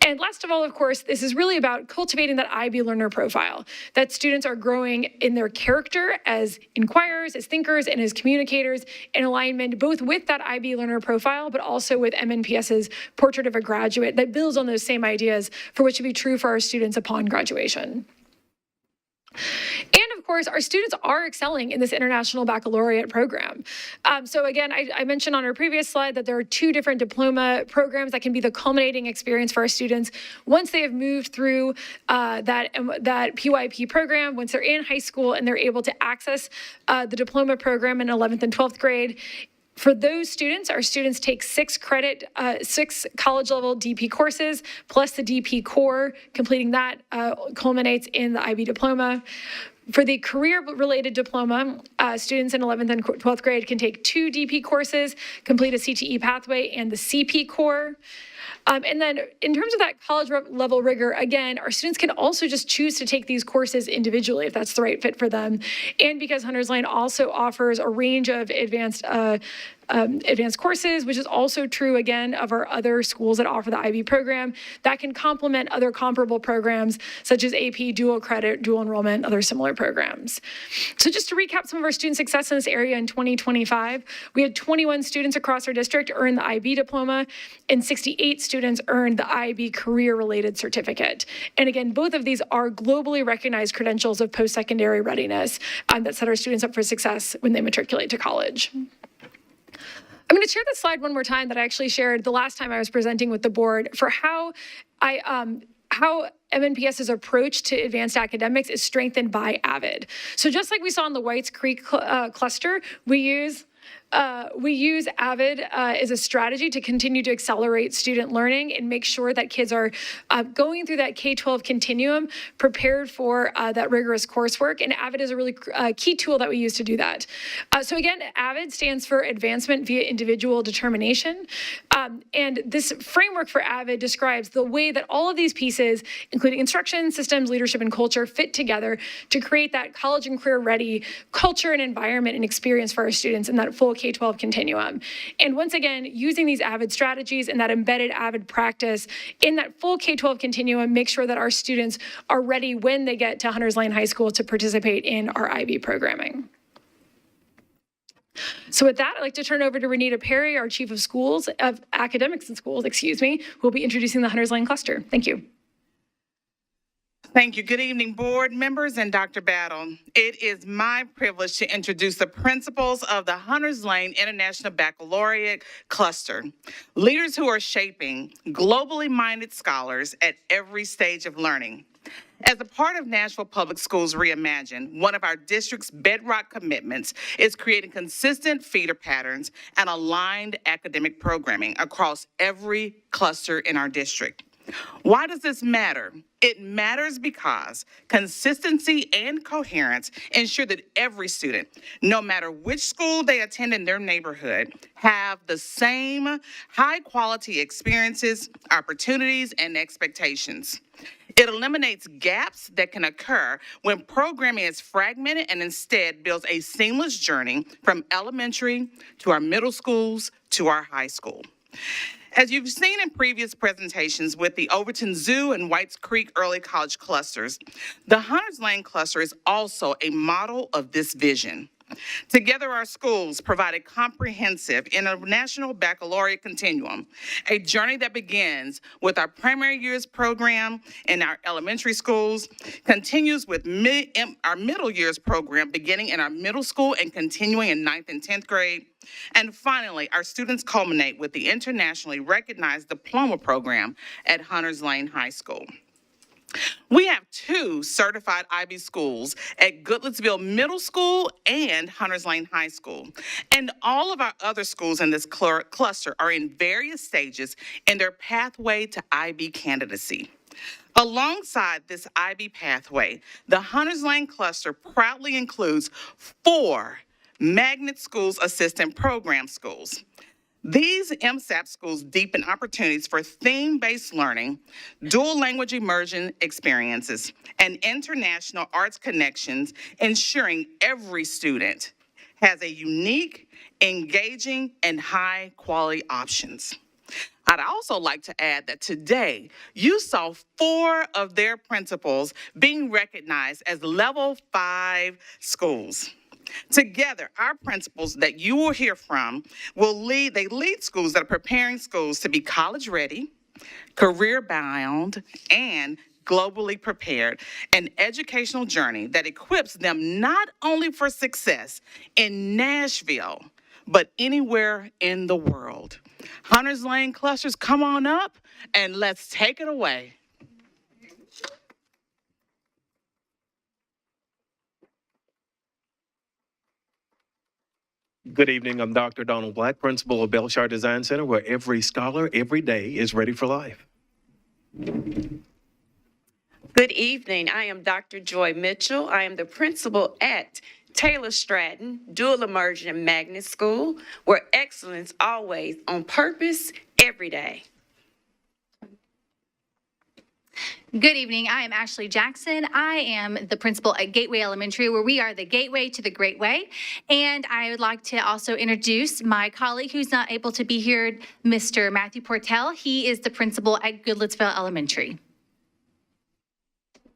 And last of all, of course, this is really about cultivating that IB learner profile, that students are growing in their character as inquirers, as thinkers, and as communicators in alignment both with that IB learner profile, but also with MNPS's portrait of a graduate that builds on those same ideas for what should be true for our students upon graduation. And of course, our students are excelling in this International Baccalaureate program. So again, I mentioned on our previous slide that there are 2 different diploma programs that can be the culminating experience for our students once they have moved through that PYP program, once they're in high school and they're able to access the diploma program in 11th and 12th grade. For those students, our students take 6 college-level DP courses, plus the DP core. Completing that culminates in the IB diploma. For the career-related diploma, students in 11th and 12th grade can take 2 DP courses, complete a CTE pathway and the CP core. And then in terms of that college level rigor, again, our students can also just choose to take these courses individually if that's the right fit for them. And because Hunters Lane also offers a range of advanced courses, which is also true, again, of our other schools that offer the IB program, that can complement other comparable programs such as AP, dual credit, dual enrollment, other similar programs. So just to recap some of our student success in this area in 2025, we had 21 students across our district earn the IB diploma, and 68 students earned the IB career-related certificate. And again, both of these are globally recognized credentials of post-secondary readiness that set our students up for success when they matriculate to college. I'm going to share this slide one more time that I actually shared the last time I was presenting with the board for how MNPS's approach to advanced academics is strengthened by AVID. So just like we saw in the Whites Creek cluster, we use AVID as a strategy to continue to accelerate student learning and make sure that kids are going through that K-12 continuum prepared for that rigorous coursework. And AVID is a really key tool that we use to do that. So again, AVID stands for Advancement via Individual Determination. And this framework for AVID describes the way that all of these pieces, including instruction, systems, leadership, and culture, fit together to create that college and career ready culture and environment and experience for our students in that full K-12 continuum. And once again, using these AVID strategies and that embedded AVID practice in that full K-12 continuum, make sure that our students are ready when they get to Hunters Lane High School to participate in our IB programming. So with that, I'd like to turn over to Renita Perry, our Chief of Academics and Schools, who will be introducing the Hunters Lane Cluster. Thank you. Thank you. Good evening, board members and Dr. Battle. It is my privilege to introduce the principals of the Hunters Lane International Baccalaureate Cluster, leaders who are shaping globally minded scholars at every stage of learning. As a part of Nashville Public Schools Reimagined, one of our district's bedrock commitments is creating consistent feeder patterns and aligned academic programming across every cluster in our district. Why does this matter? It matters because consistency and coherence ensure that every student, no matter which school they attend in their neighborhood, have the same high-quality experiences, opportunities, and expectations. It eliminates gaps that can occur when programming is fragmented and instead builds a seamless journey from elementary to our middle schools to our high school. As you've seen in previous presentations with the Overton Zoo and Whites Creek Early College clusters, the Hunters Lane cluster is also a model of this vision. Together, our schools provide a comprehensive international baccalaureate continuum, a journey that begins with our primary years program in our elementary schools, continues with our middle years program beginning in our middle school and continuing in 9th and 10th grade. And finally, our students culminate with the internationally recognized diploma program at Hunters Lane High School. We have 2 certified IB schools at Goodlettsville Middle School and Hunters Lane High School. And all of our other schools in this cluster are in various stages in their pathway to IB candidacy. Alongside this IB pathway, the Hunters Lane cluster proudly includes 4 Magnet Schools Assistant Program schools. These MSAP schools deepen opportunities for theme-based learning, dual language immersion experiences, and international arts connections, ensuring every student has a unique, engaging, and high-quality options. I'd also like to add that today, you saw 4 of their principals being recognized as Level 5 schools. Together, our principals that you will hear from lead schools that are preparing schools to be college ready, career bound, and globally prepared, an educational journey that equips them not only for success in Nashville, but anywhere in the world. Hunters Lane clusters, come on up and let's take it away. Good evening. I'm Dr. Donald Black, principal of Belshire Design Center, where every scholar every day is ready for life. Good evening. I am Dr. Joy Mitchell. I am the principal at Taylor Stratton Dual Immersion and Magnet School, where excellence always on purpose every day. Good evening. I am Ashley Jackson. I am the principal at Gateway Elementary, where we are the gateway to the Great Way. And I would like to also introduce my colleague who's not able to be here, Mr. Matthew Portell. He is the principal at Goodlettsville Elementary.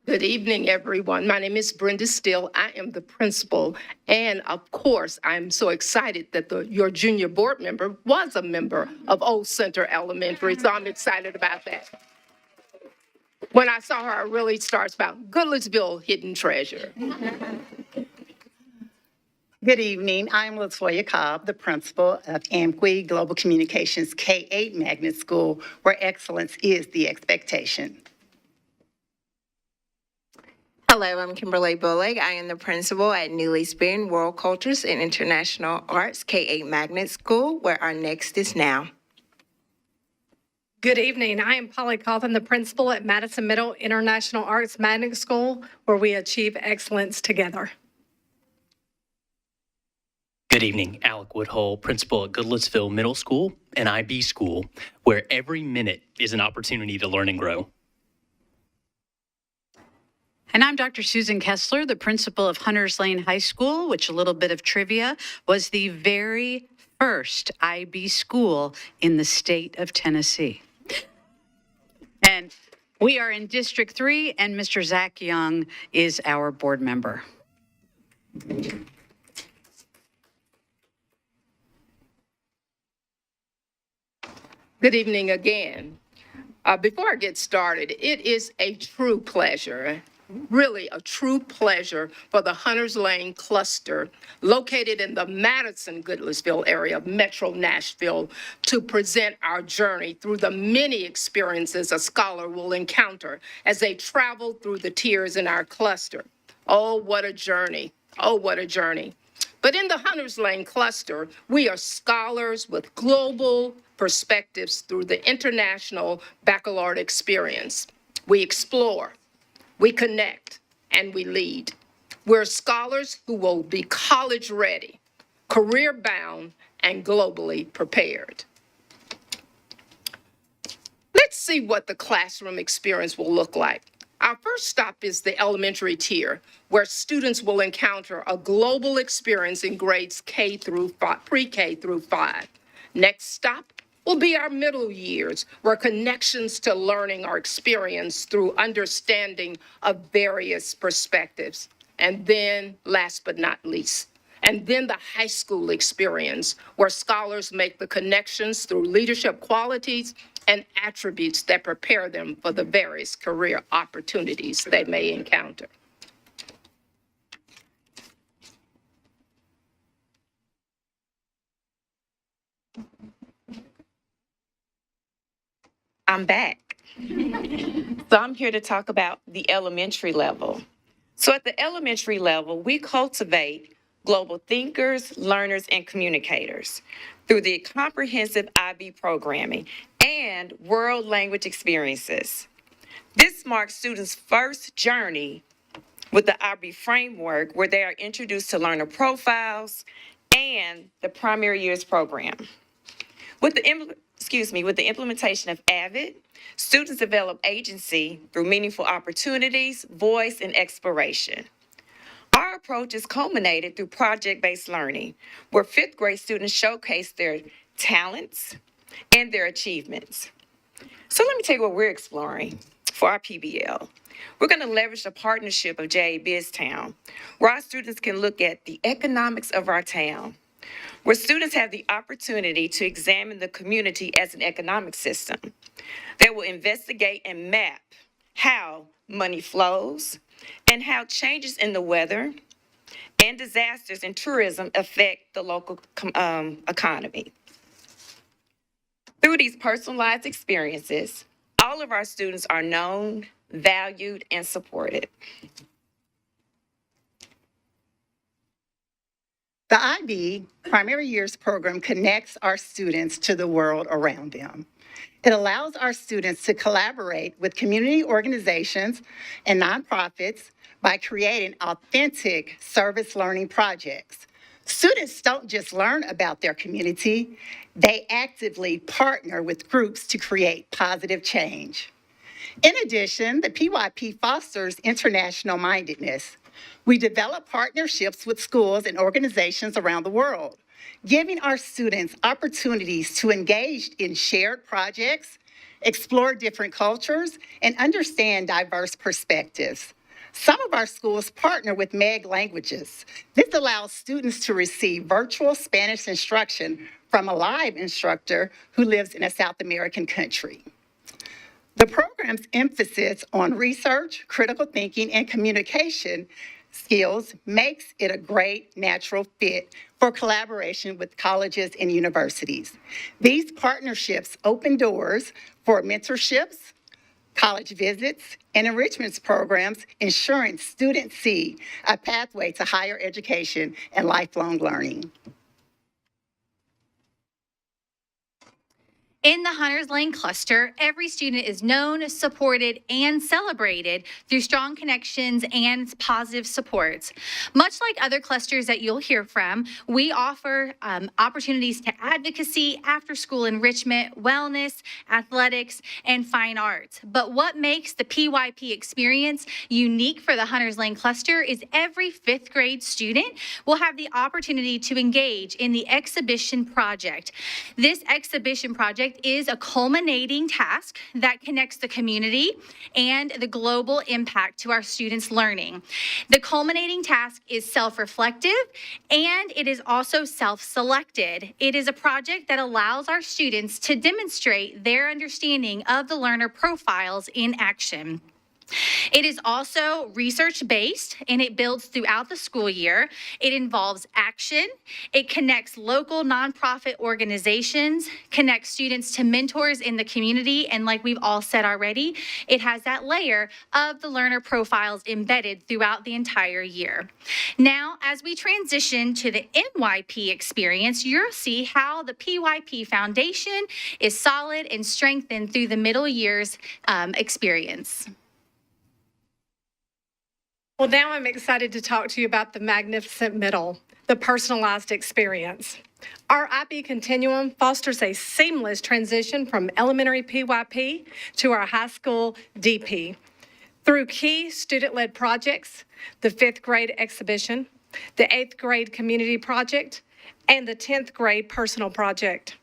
Good evening, everyone. My name is Brenda Steele. I am the principal. And of course, I'm so excited that your junior board member was a member of Old Center Elementary. So I'm excited about that. When I saw her, I really starts about Goodlettsville hidden treasure. Good evening. I'm LaToya Cobb, the principal of Amqui Global Communications K-8 Magnet School, where excellence is the expectation. Hello, I'm Kimberly Bullock. I am the principal at Newly Spoon World Cultures and International Arts K-8 Magnet School, where our next is now. Good evening. I am Polly Coffin, the principal at Madison Middle International Arts Magnet School, where we achieve excellence together. Good evening. Alec Woodhull, principal at Goodlettsville Middle School and IB School, where every minute is an opportunity to learn and grow. And I'm Dr. Susan Kessler, the principal of Hunters Lane High School, which, a little bit of trivia, was the very first IB school in the state of Tennessee. And we are in District 3, and Mr. Zach Young is our board member. Good evening again. Before I get started, it is a true pleasure, really a true pleasure for the Hunters Lane cluster located in the Madison-Goodlettsville area of Metro Nashville to present our journey through the many experiences a scholar will encounter as they travel through the tiers in our cluster. Oh, what a journey. Oh, what a journey. But in the Hunters Lane cluster, we are scholars with global perspectives through the international baccalaureate experience. We explore, we connect, and we lead. We're scholars who will be college ready, career bound, and globally prepared. Let's see what the classroom experience will look like. Our first stop is the elementary tier, where students will encounter a global experience in grades K through 5, pre-K through 5. Next stop will be our middle years, where connections to learning are experienced through understanding of various perspectives. And then, last but not least, and then the high school experience, where scholars make the connections through leadership qualities and attributes that prepare them for the various career opportunities they may encounter. I'm back. So I'm here to talk about the elementary level. So at the elementary level, we cultivate global thinkers, learners, and communicators through the comprehensive IB programming and world language experiences. This marks students' first journey with the IB framework, where they are introduced to learner profiles and the primary years program. With the implementation of AVID, students develop agency through meaningful opportunities, voice, and exploration. Our approach is culminated through project-based learning, where fifth grade students showcase their talents and their achievements. So let me tell you what we're exploring for our PBL. We're going to leverage the partnership of JA BizTown, where our students can look at the economics of our town, where students have the opportunity to examine the community as an economic system that will investigate and map how money flows and how changes in the weather and disasters in tourism affect the local economy. Through these personalized experiences, all of our students are known, valued, and supported. The IB Primary Years Program connects our students to the world around them. It allows our students to collaborate with community organizations and nonprofits by creating authentic service learning projects. Students don't just learn about their community, they actively partner with groups to create positive change. In addition, the PYP fosters international mindedness. We develop partnerships with schools and organizations around the world, giving our students opportunities to engage in shared projects, explore different cultures, and understand diverse perspectives. Some of our schools partner with MEG languages. This allows students to receive virtual Spanish instruction from a live instructor who lives in a South American country. The program's emphasis on research, critical thinking, and communication skills makes it a great natural fit for collaboration with colleges and universities. These partnerships open doors for mentorships, college visits, and enrichment programs, ensuring students see a pathway to higher education and lifelong learning. In the Hunters Lane cluster, every student is known, supported, and celebrated through strong connections and positive supports. Much like other clusters that you'll hear from, we offer opportunities to advocacy, after-school enrichment, wellness, athletics, and fine arts. But what makes the PYP experience unique for the Hunters Lane cluster is every fifth grade student will have the opportunity to engage in the exhibition project. This exhibition project is a culminating task that connects the community and the global impact to our students' learning. The culminating task is self-reflective and it is also self-selected. It is a project that allows our students to demonstrate their understanding of the learner profiles in action. It is also research-based and it builds throughout the school year. It involves action. It connects local nonprofit organizations, connects students to mentors in the community, and like we've all said already, it has that layer of the learner profiles embedded throughout the entire year. Now, as we transition to the MYP experience, you'll see how the PYP foundation is solid and strengthened through the middle years experience. Well, now I'm excited to talk to you about the magnificent middle, the personalized experience. Our IB continuum fosters a seamless transition from elementary PYP to our high school DP. Through key student-led projects, the 5th grade exhibition, the 8th grade community project, and the 10th grade personal project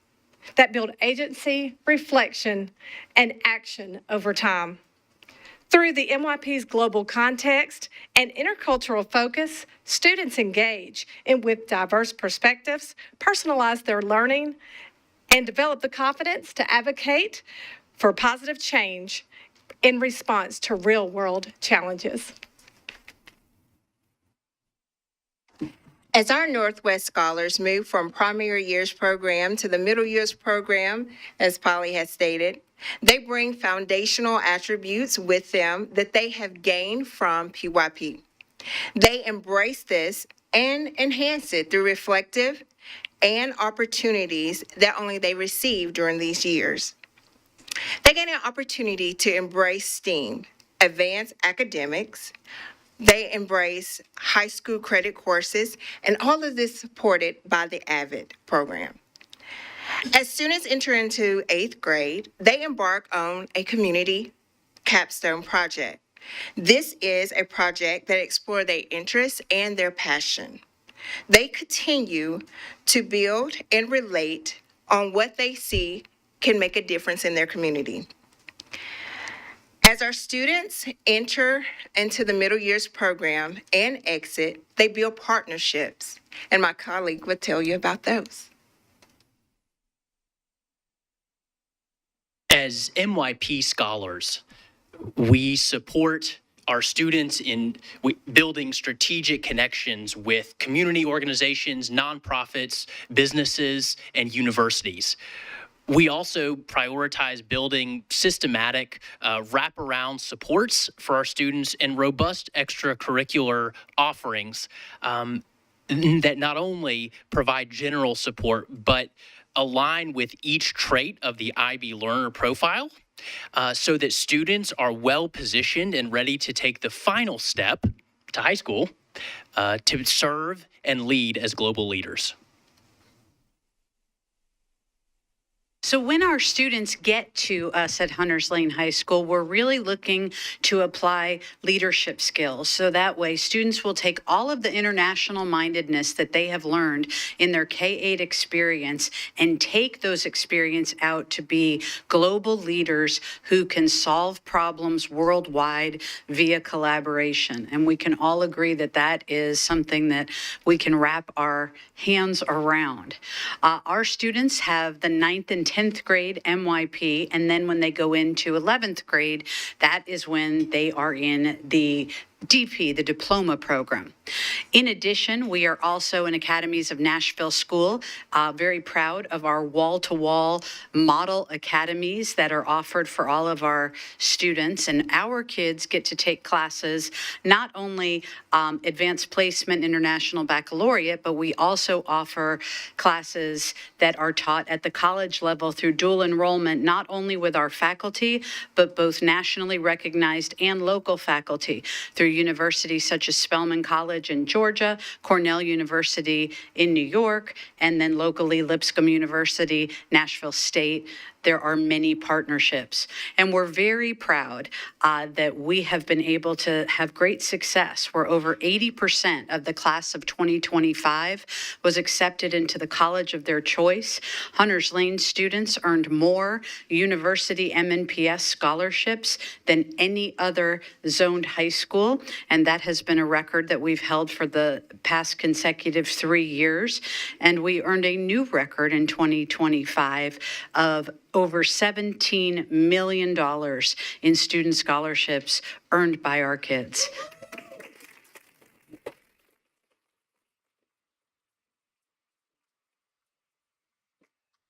that build agency, reflection, and action over time. Through the MYP's global context and intercultural focus, students engage with diverse perspectives, personalize their learning, and develop the confidence to advocate for positive change in response to real-world challenges. As our Northwest scholars move from primary years program to the middle years program, as Polly has stated, they bring foundational attributes with them that they have gained from PYP. They embrace this and enhance it through reflective and opportunities that only they receive during these years. They gain an opportunity to embrace STEAM, advanced academics. They embrace high school credit courses, and all of this supported by the AVID program. As students enter into 8th grade, they embark on a community capstone project. This is a project that explores their interests and their passion. They continue to build and relate on what they see can make a difference in their community. As our students enter into the middle years program and exit, they build partnerships, and my colleague would tell you about those. As MYP scholars, we support our students in building strategic connections with community organizations, nonprofits, businesses, and universities. We also prioritize building systematic wraparound supports for our students and robust extracurricular offerings that not only provide general support, but align with each trait of the IB learner profile so that students are well positioned and ready to take the final step to high school to serve and lead as global leaders. So when our students get to us at Hunters Lane High School, we're really looking to apply leadership skills. So that way students will take all of the international mindedness that they have learned in their K-8 experience and take those experience out to be global leaders who can solve problems worldwide via collaboration. And we can all agree that that is something that we can wrap our hands around. Our students have the 9th and 10th grade MYP, and then when they go into 11th grade, that is when they are in the DP, the diploma program. In addition, we are also in Academies of Nashville School, very proud of our wall-to-wall model academies that are offered for all of our students. And our kids get to take classes, not only advanced placement international baccalaureate, but we also offer classes that are taught at the college level through dual enrollment, not only with our faculty, but both nationally recognized and local faculty through universities such as Spelman College in Georgia, Cornell University in New York, and then locally Lipscomb University, Nashville State. There are many partnerships. And we're very proud that we have been able to have great success, where over 80% of the class of 2025 was accepted into the college of their choice. Hunters Lane students earned more university MNPS scholarships than any other zoned high school. And that has been a record that we've held for the past consecutive 3 years. And we earned a new record in 2025 of over $17 million in student scholarships earned by our kids.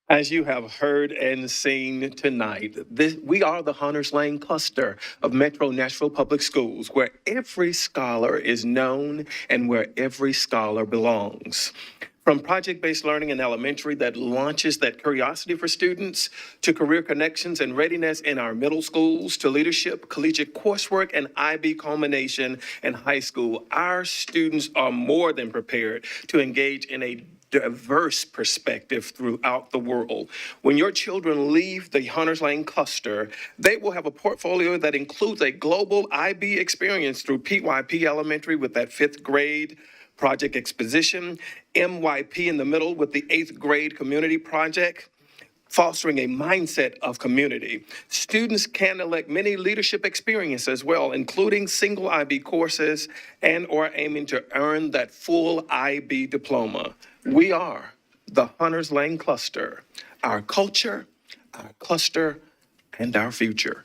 As you have heard and seen tonight, we are the Hunters Lane cluster of Metro Nashville Public Schools, where every scholar is known and where every scholar belongs. From project-based learning in elementary that launches that curiosity for students, to career connections and readiness in our middle schools, to leadership, collegiate coursework, and IB culmination in high school, our students are more than prepared to engage in a diverse perspective throughout the world. When your children leave the Hunters Lane cluster, they will have a portfolio that includes a global IB experience through PYP Elementary with that 5th grade project exposition, MYP in the middle with the 8th grade community project, fostering a mindset of community. Students can elect many leadership experiences as well, including single IB courses and or aiming to earn that full IB diploma. We are the Hunters Lane cluster, our culture, our cluster, and our future.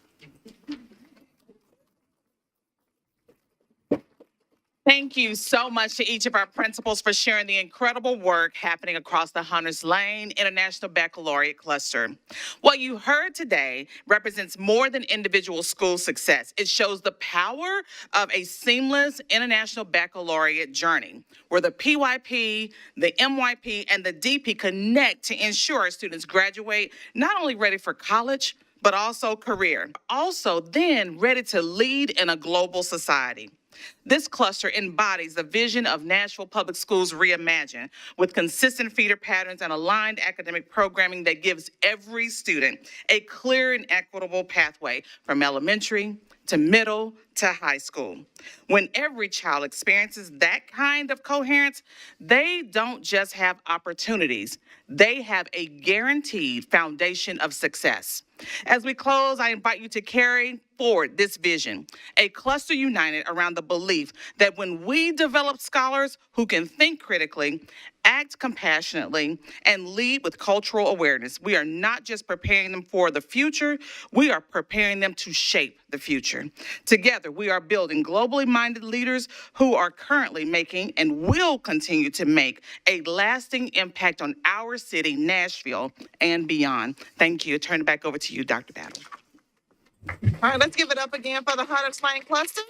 Thank you so much to each of our principals for sharing the incredible work happening across the Hunters Lane International Baccalaureate Cluster. What you heard today represents more than individual school success. It shows the power of a seamless international baccalaureate journey, where the PYP, the MYP, and the DP connect to ensure our students graduate not only ready for college, but also career. Also then ready to lead in a global society. This cluster embodies the vision of Nashville Public Schools Reimagined, with consistent feeder patterns and aligned academic programming that gives every student a clear and equitable pathway from elementary to middle to high school. When every child experiences that kind of coherence, they don't just have opportunities, they have a guaranteed foundation of success. As we close, I invite you to carry forward this vision, a cluster united around the belief that when we develop scholars who can think critically, act compassionately, and lead with cultural awareness, we are not just preparing them for the future, we are preparing them to shape the future. Together, we are building globally minded leaders who are currently making and will continue to make a lasting impact on our city, Nashville, and beyond. Thank you. Turn it back over to you, Dr. Battle. All right, let's give it up again for the Hunters Lane cluster.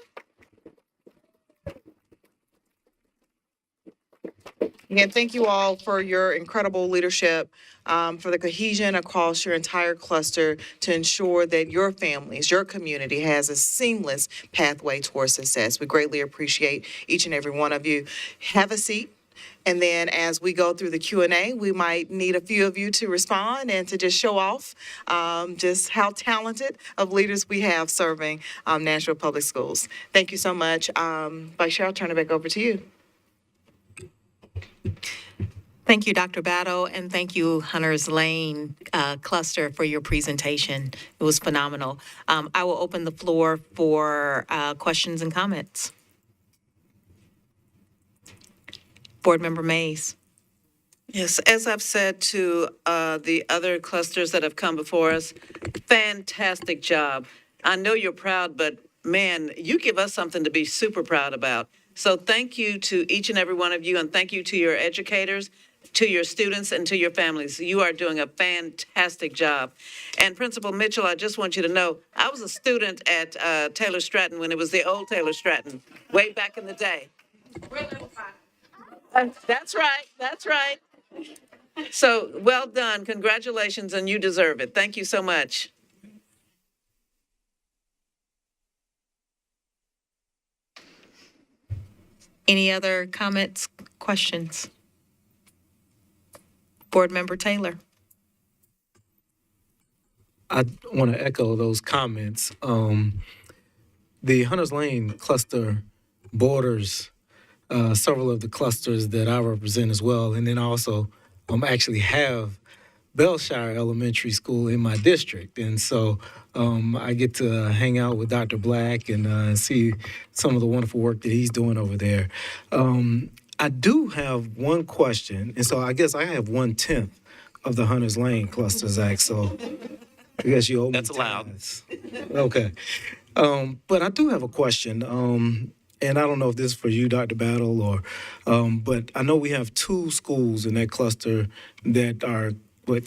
Again, thank you all for your incredible leadership, for the cohesion across your entire cluster to ensure that your families, your community has a seamless pathway towards success. We greatly appreciate each and every one of you. Have a seat. And then as we go through the Q&A, we might need a few of you to respond and to just show off just how talented of leaders we have serving Nashville Public Schools. Thank you so much. Vice Chair, I'll turn it back over to you. Thank you, Dr. Battle, and thank you, Hunters Lane Cluster, for your presentation. It was phenomenal. I will open the floor for questions and comments. Board Member Mays. Yes, as I've said to the other clusters that have come before us, fantastic job. I know you're proud, but man, you give us something to be super proud about. So thank you to each and every one of you, and thank you to your educators, to your students, and to your families. You are doing a fantastic job. And Principal Mitchell, I just want you to know, I was a student at Taylor Stratton when it was the old Taylor Stratton, way back in the day. That's right, that's right. So well done, congratulations, and you deserve it. Thank you so much. Any other comments, questions? Board Member Taylor. I want to echo those comments. The Hunters Lane cluster borders several of the clusters that I represent as well. And then also actually have Bellshire Elementary School in my district. And so I get to hang out with Dr. Black and see some of the wonderful work that he's doing over there. I do have one question, and so I guess I have 1/10 of the Hunters Lane cluster, Zach, so I guess you owe me. That's allowed. Okay. But I do have a question, and I don't know if this is for you, Dr. Battle, or, but I know we have 2 schools in that cluster that are,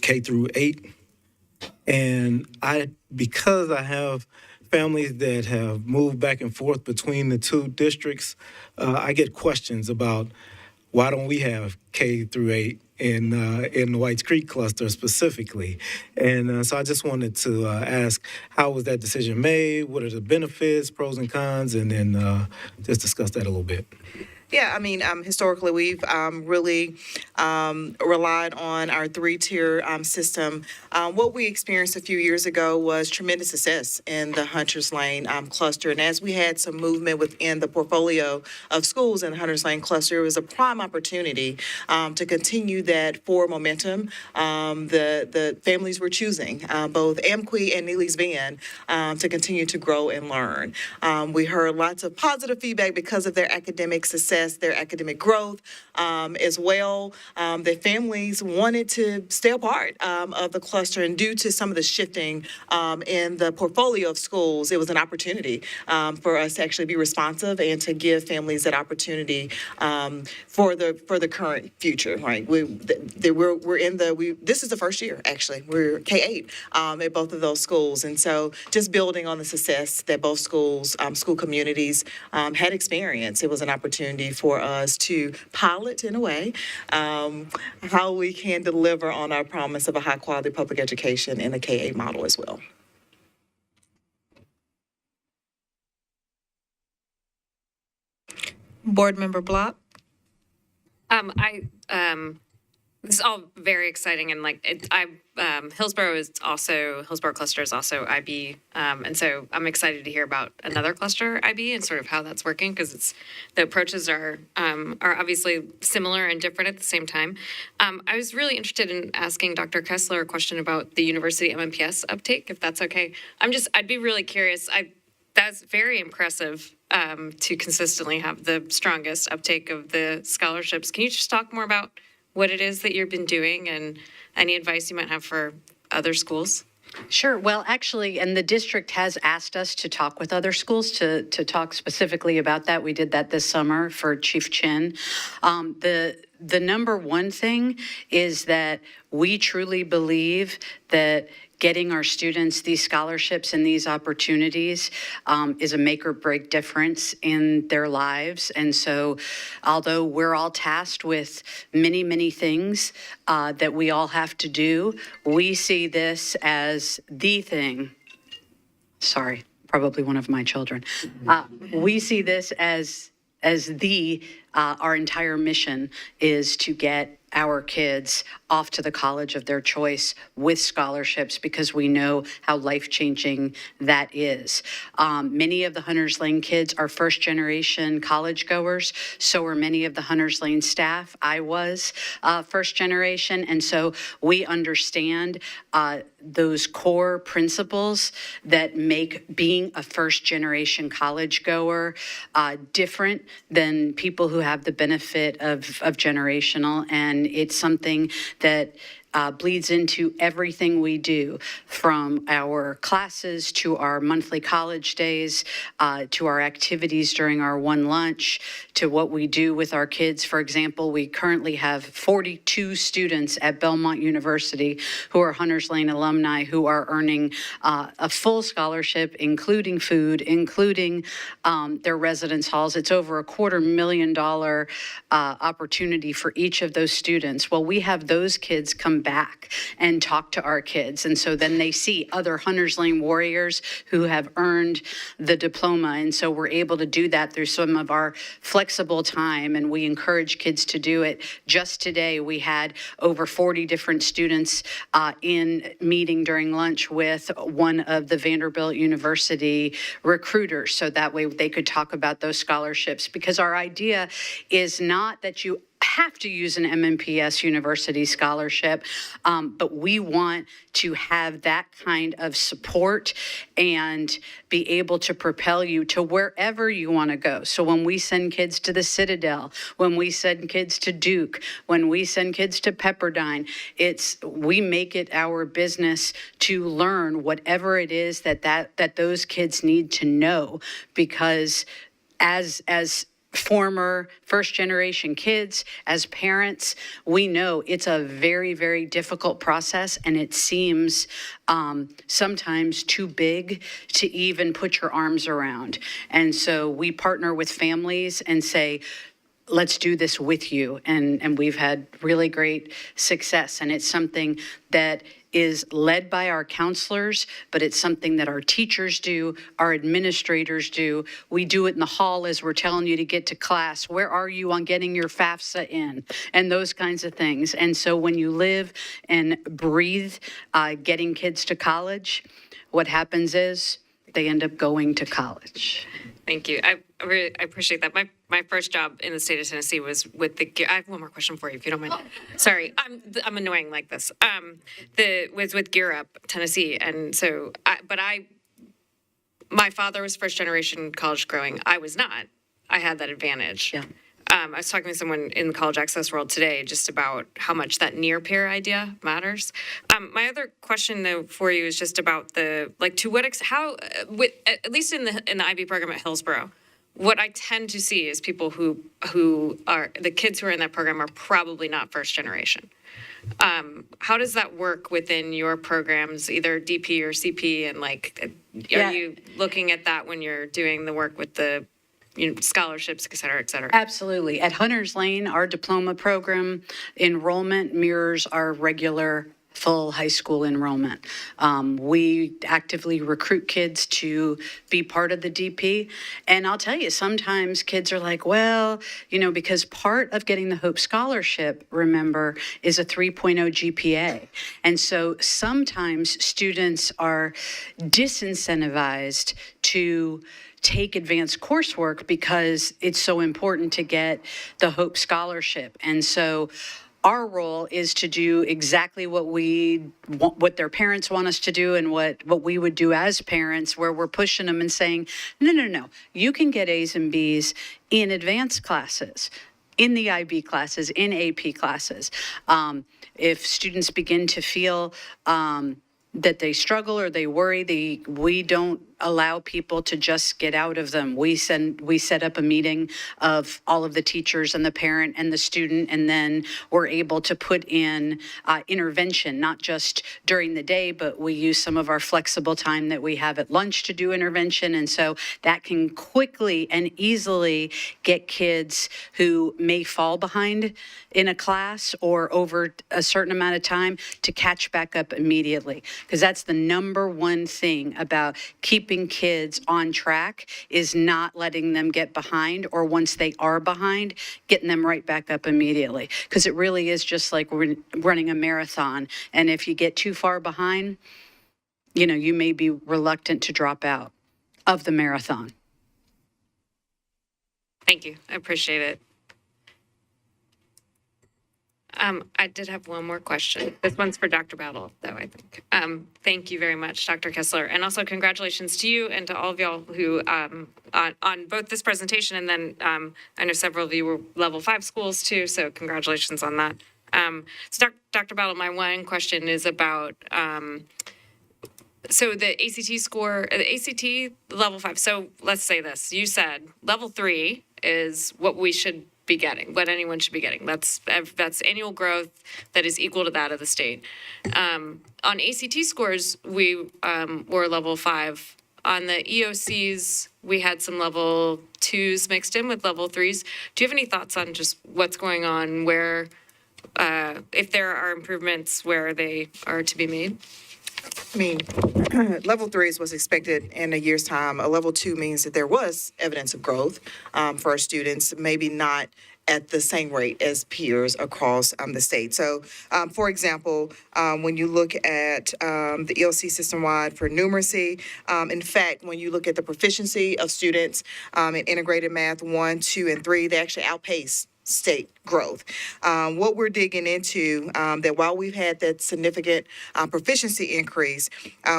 K through 8, and because I have families that have moved back and forth between the 2 districts, I get questions about why don't we have K through 8 in the Whites Creek cluster specifically. And so I just wanted to ask, how was that decision made? What are the benefits, pros and cons? And then just discuss that a little bit. Yeah, I mean, historically, we've really relied on our 3-tier system. What we experienced a few years ago was tremendous success in the Hunters Lane cluster. And as we had some movement within the portfolio of schools in the Hunters Lane cluster, it was a prime opportunity to continue that forward momentum. The families were choosing both Amqui and Neely's Van to continue to grow and learn. We heard lots of positive feedback because of their academic success, their academic growth as well. Their families wanted to stay a part of the cluster, and due to some of the shifting in the portfolio of schools, it was an opportunity for us to actually be responsive and to give families that opportunity for the current future. Right? This is the first year actually. We're K-8 at both of those schools, and so just building on the success that both schools, school communities had experienced, it was an opportunity for us to pilot in a way how we can deliver on our promise of a high quality public education in the K-8 model as well. Board Member Block. This is all very exciting, and Hillsborough cluster is also IB, and so I'm excited to hear about another cluster IB and sort of how that's working, because the approaches are obviously similar and different at the same time. I was really interested in asking Dr. Kessler a question about the university MNPS uptake, if that's okay. I'd be really curious. That's very impressive to consistently have the strongest uptake of the scholarships. Can you just talk more about what it is that you've been doing and any advice you might have for other schools? Sure. Well, actually, and the district has asked us to talk with other schools to talk specifically about that. We did that this summer for Chief Chin. The number one thing is that we truly believe that getting our students these scholarships and these opportunities is a make or break difference in their lives. And so although we're all tasked with many, many things that we all have to do, we see this as the thing. Sorry, probably one of my children. We see this as the our entire mission is to get our kids off to the college of their choice with scholarships because we know how life-changing that is. Many of the Hunters Lane kids are first-generation college goers. So are many of the Hunters Lane staff. I was first generation, and so we understand those core principles that make being a first-generation college goer different than people who have the benefit of generational, and it's something that bleeds into everything we do, from our classes to our monthly college days, to our activities during our one lunch, to what we do with our kids. For example, we currently have 42 students at Belmont University who are Hunters Lane alumni who are earning a full scholarship, including food, including their residence halls. It's over $250,000 opportunity for each of those students. Well, we have those kids come back and talk to our kids. And so then they see other Hunters Lane warriors who have earned the diploma. And so we're able to do that through some of our flexible time, and we encourage kids to do it. Just today, we had over 40 different students in meeting during lunch with one of the Vanderbilt University recruiters, so that way they could talk about those scholarships, because our idea is not that you have to use an MNPS university scholarship, but we want to have that kind of support and be able to propel you to wherever you want to go. So when we send kids to the Citadel, when we send kids to Duke, when we send kids to Pepperdine, we make it our business to learn whatever it is that those kids need to know, because as former first-generation kids, as parents, we know it's a very, very difficult process, and it seems sometimes too big to even put your arms around. And so we partner with families and say, let's do this with you. And we've had really great success. And it's something that is led by our counselors, but it's something that our teachers do, our administrators do. We do it in the hall as we're telling you to get to class. Where are you on getting your FAFSA in? And those kinds of things. And so when you live and breathe getting kids to college, what happens is they end up going to college. Thank you. I appreciate that. My first job in the state of Tennessee was with I have one more question for you, if you don't mind. Sorry, I'm annoying like this. Was with Gear Up Tennessee, and so my father was first generation college growing. I was not. I had that advantage. Yeah. I was talking to someone in the college access world today just about how much that near peer idea matters. My other question though for you is just about at least in the IB program at Hillsborough, what I tend to see is people who are the kids who are in that program are probably not first generation. How does that work within your programs, either DP or CP, and are you looking at that when you're doing the work with the scholarships, et cetera, et cetera? Absolutely. At Hunters Lane, our diploma program enrollment mirrors our regular full high school enrollment. We actively recruit kids to be part of the DP. And I'll tell you, sometimes kids are like, well, because part of getting the Hope Scholarship, remember, is a 3.0 GPA. And so sometimes students are disincentivized to take advanced coursework because it's so important to get the Hope Scholarship. And so our role is to do exactly what their parents want us to do, and what we would do as parents, where we're pushing them and saying, no, you can get A's and B's in advanced classes, in the IB classes, in AP classes. If students begin to feel that they struggle or they worry, we don't allow people to just get out of them. We set up a meeting of all of the teachers and the parent and the student, and then we're able to put in intervention, not just during the day, but we use some of our flexible time that we have at lunch to do intervention. And so that can quickly and easily get kids who may fall behind in a class or over a certain amount of time to catch back up immediately. because that's the number one thing about keeping kids on track is not letting them get behind, or once they are behind, getting them right back up immediately. Because it really is just like running a marathon. And if you get too far behind, you may be reluctant to drop out of the marathon. Thank you. I appreciate it. I did have one more question. This one's for Dr. Battle, though, I think. Thank you very much, Dr. Kessler. And also congratulations to you and to all of y'all who, on both this presentation and then I know several of you were level 5 schools too, so congratulations on that. So Dr. Battle, my one question is about, so the ACT score, the ACT level 5. So let's say this, you said level 3 is what we should be getting, what anyone should be getting. That's annual growth that is equal to that of the state. On ACT scores, we were level 5. On the EOCs, we had some level 2s mixed in with level 3s. Do you have any thoughts on just what's going on, where, if there are improvements where they are to be made? I mean, level 3 is what's expected in a year's time. A level 2 means that there was evidence of growth for our students, maybe not at the same rate as peers across the state. So, for example, when you look at the ELC system-wide for numeracy, in fact, when you look at the proficiency of students in integrated math 1, 2, and 3, they actually outpace state growth. What we're digging into, that while we've had that significant proficiency increase,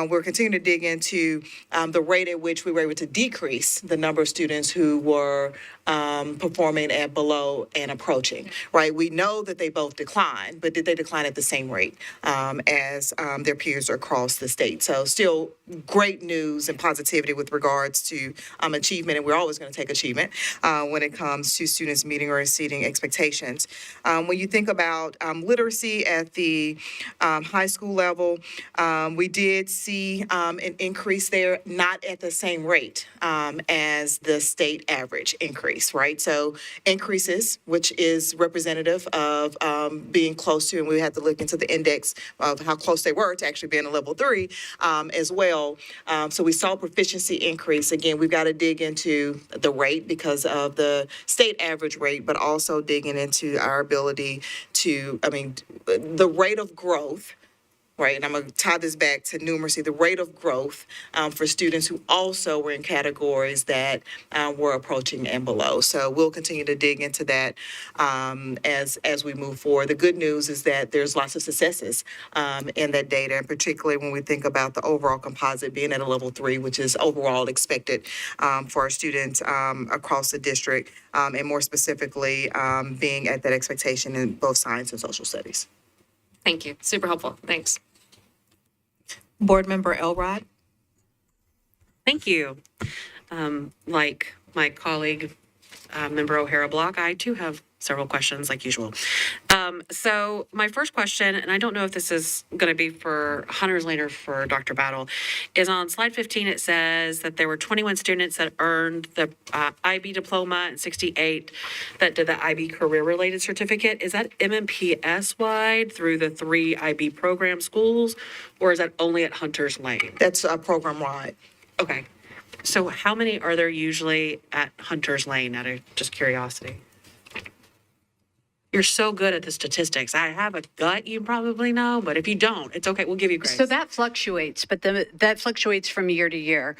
we're continuing to dig into the rate at which we were able to decrease the number of students who were performing at below and approaching, right? We know that they both declined, but did they decline at the same rate as their peers across the state? So still great news and positivity with regards to achievement, and we're always going to take achievement when it comes to students meeting or exceeding expectations. When you think about literacy at the high school level, we did see an increase there, not at the same rate as the state average increase, right? So increases, which is representative of being close to, and we had to look into the index of how close they were to actually being a level 3 as well. So we saw proficiency increase. Again, we've got to dig into the rate because of the state average rate, but also digging into our ability to, the rate of growth, right? And I'm going to tie this back to numeracy, the rate of growth for students who also were in categories that were approaching and below. So we'll continue to dig into that as we move forward. The good news is that there's lots of successes in that data, and particularly when we think about the overall composite being at a level 3, which is overall expected for our students across the district, and more specifically being at that expectation in both science and social studies. Thank you. Super helpful. Thanks. Board Member Elrod. Thank you. Like my colleague, Member O'Hara Block, I too have several questions like usual. So my first question, and I don't know if this is going to be for Hunter's Lane or for Dr. Battle, is on slide 15. It says that there were 21 students that earned the IB diploma and 68 that did the IB career-related certificate. Is that MNPS wide through the 3 IB program schools, or is that only at Hunter's Lane? That's program wide. Okay. So how many are there usually at Hunter's Lane, out of just curiosity? You're so good at the statistics. I have a gut you probably know, but if you don't, it's okay. We'll give you grace. So that fluctuates, but that fluctuates from year to year.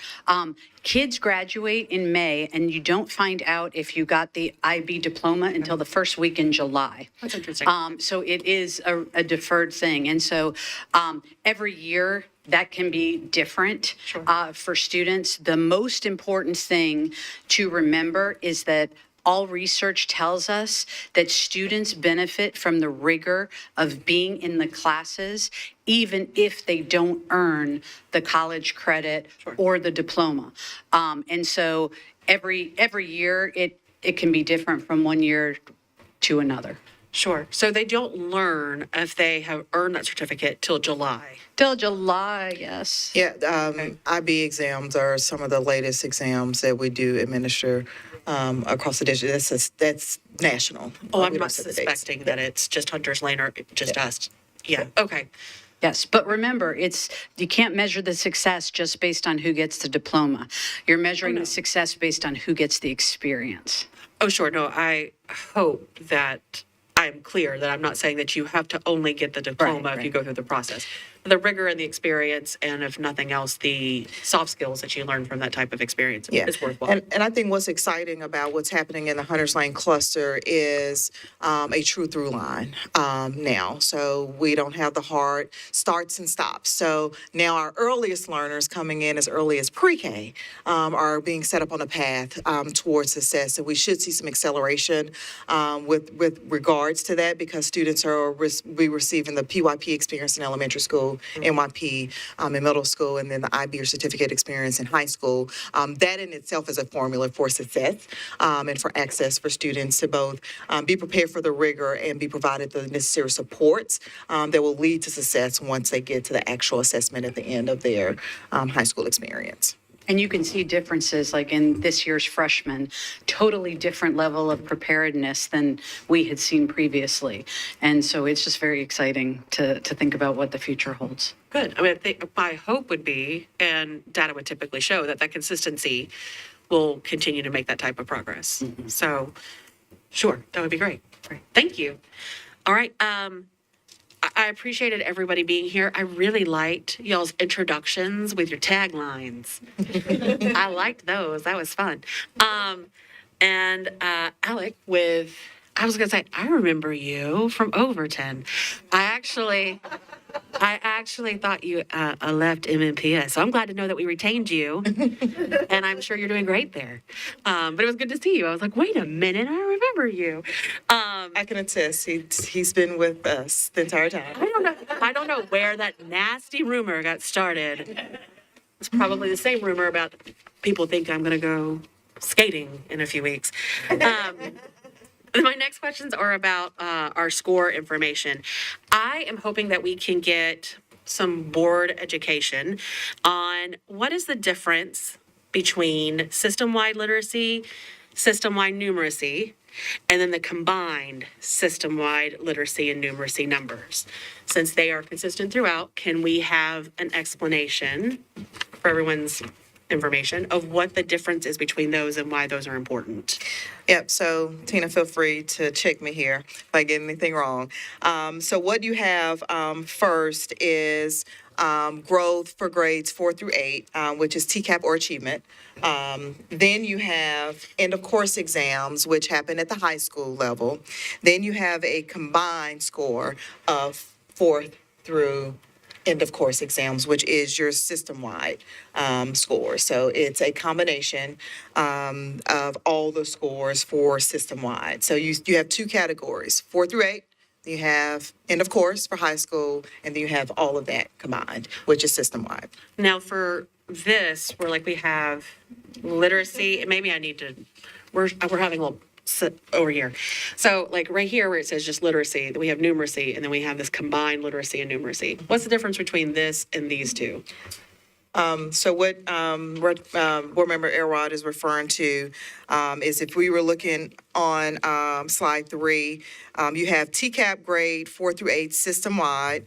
Kids graduate in May, and you don't find out if you got the IB diploma until the first week in July. That's interesting. So it is a deferred thing. And so every year, that can be different for students. The most important thing to remember is that all research tells us that students benefit from the rigor of being in the classes, even if they don't earn the college credit or the diploma. And so every year, it can be different from one year to another. Sure. So they don't learn if they have earned that certificate till July. Till July, yes. Yeah, IB exams are some of the latest exams that we do administer across the district. That's national. Oh, I'm not suspecting that it's just Hunter's Lane or just us. Yeah, okay. Yes, but remember, you can't measure the success just based on who gets the diploma. You're measuring the success based on who gets the experience. Oh, sure. No, I hope that I'm clear that I'm not saying that you have to only get the diploma if you go through the process. The rigor and the experience, and if nothing else, the soft skills that you learn from that type of experience is worthwhile. And I think what's exciting about what's happening in the Hunters Lane cluster is a true through line now. So we don't have the hard starts and stops. So now our earliest learners coming in as early as pre-K are being set up on a path towards success. So we should see some acceleration with regards to that, because students are be receiving the PYP experience in elementary school, NYP in middle school, and then the IB or certificate experience in high school. That in itself is a formula for success and for access for students to both be prepared for the rigor and be provided the necessary supports that will lead to success once they get to the actual assessment at the end of their high school experience. And you can see differences, like in this year's freshmen, totally different level of preparedness than we had seen previously. And so it's just very exciting to think about what the future holds. Good. I mean, my hope would be, and data would typically show, that consistency will continue to make that type of progress. So, sure, that would be great. Thank you. All right. I appreciated everybody being here. I really liked y'all's introductions with your taglines. I liked those. That was fun. And Alec, I was going to say, I remember you from Overton. I actually thought you left MNPS, so I'm glad to know that we retained you, and I'm sure you're doing great there. But it was good to see you. I was like, wait a minute, I remember you. I can attest, he's been with us the entire time. I don't know where that nasty rumor got started. It's probably the same rumor about people think I'm going to go skating in a few weeks. My next questions are about our score information. I am hoping that we can get some board education on what is the difference between system-wide literacy, system-wide numeracy, and then the combined system-wide literacy and numeracy numbers. Since they are consistent throughout, can we have an explanation for everyone's information of what the difference is between those and why those are important? Yep, so Tina, feel free to check me here if I get anything wrong. So what you have first is growth for grades 4 through 8, which is TCAP or achievement. Then you have end of course exams, which happen at the high school level. Then you have a combined score of 4th through end of course exams, which is your system-wide score. So it's a combination of all the scores for system-wide. So you have two categories, 4 through 8. You have end of course for high school, and then you have all of that combined, which is system-wide. Now for this, we have literacy, and maybe I need to, we're having a little sit over here. So like right here where it says just literacy, then we have numeracy, and then we have this combined literacy and numeracy. What's the difference between this and these two? So what Board Member Elrod is referring to is if we were looking on slide 3, you have TCAP grade 4 through 8 system-wide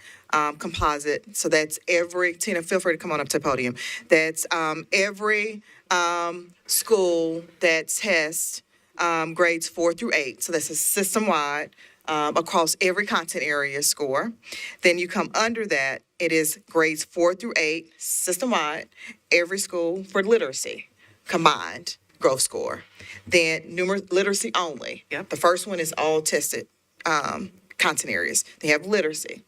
composite. So that's every, Tina, feel free to come on up to the podium. That's every school that tests grades 4 through 8. So that's a system-wide across every content area score. Then you come under that, it is grades 4 through 8, system-wide, every school for literacy, combined growth score. Then literacy only. Yep. The first one is all tested content areas. They have literacy.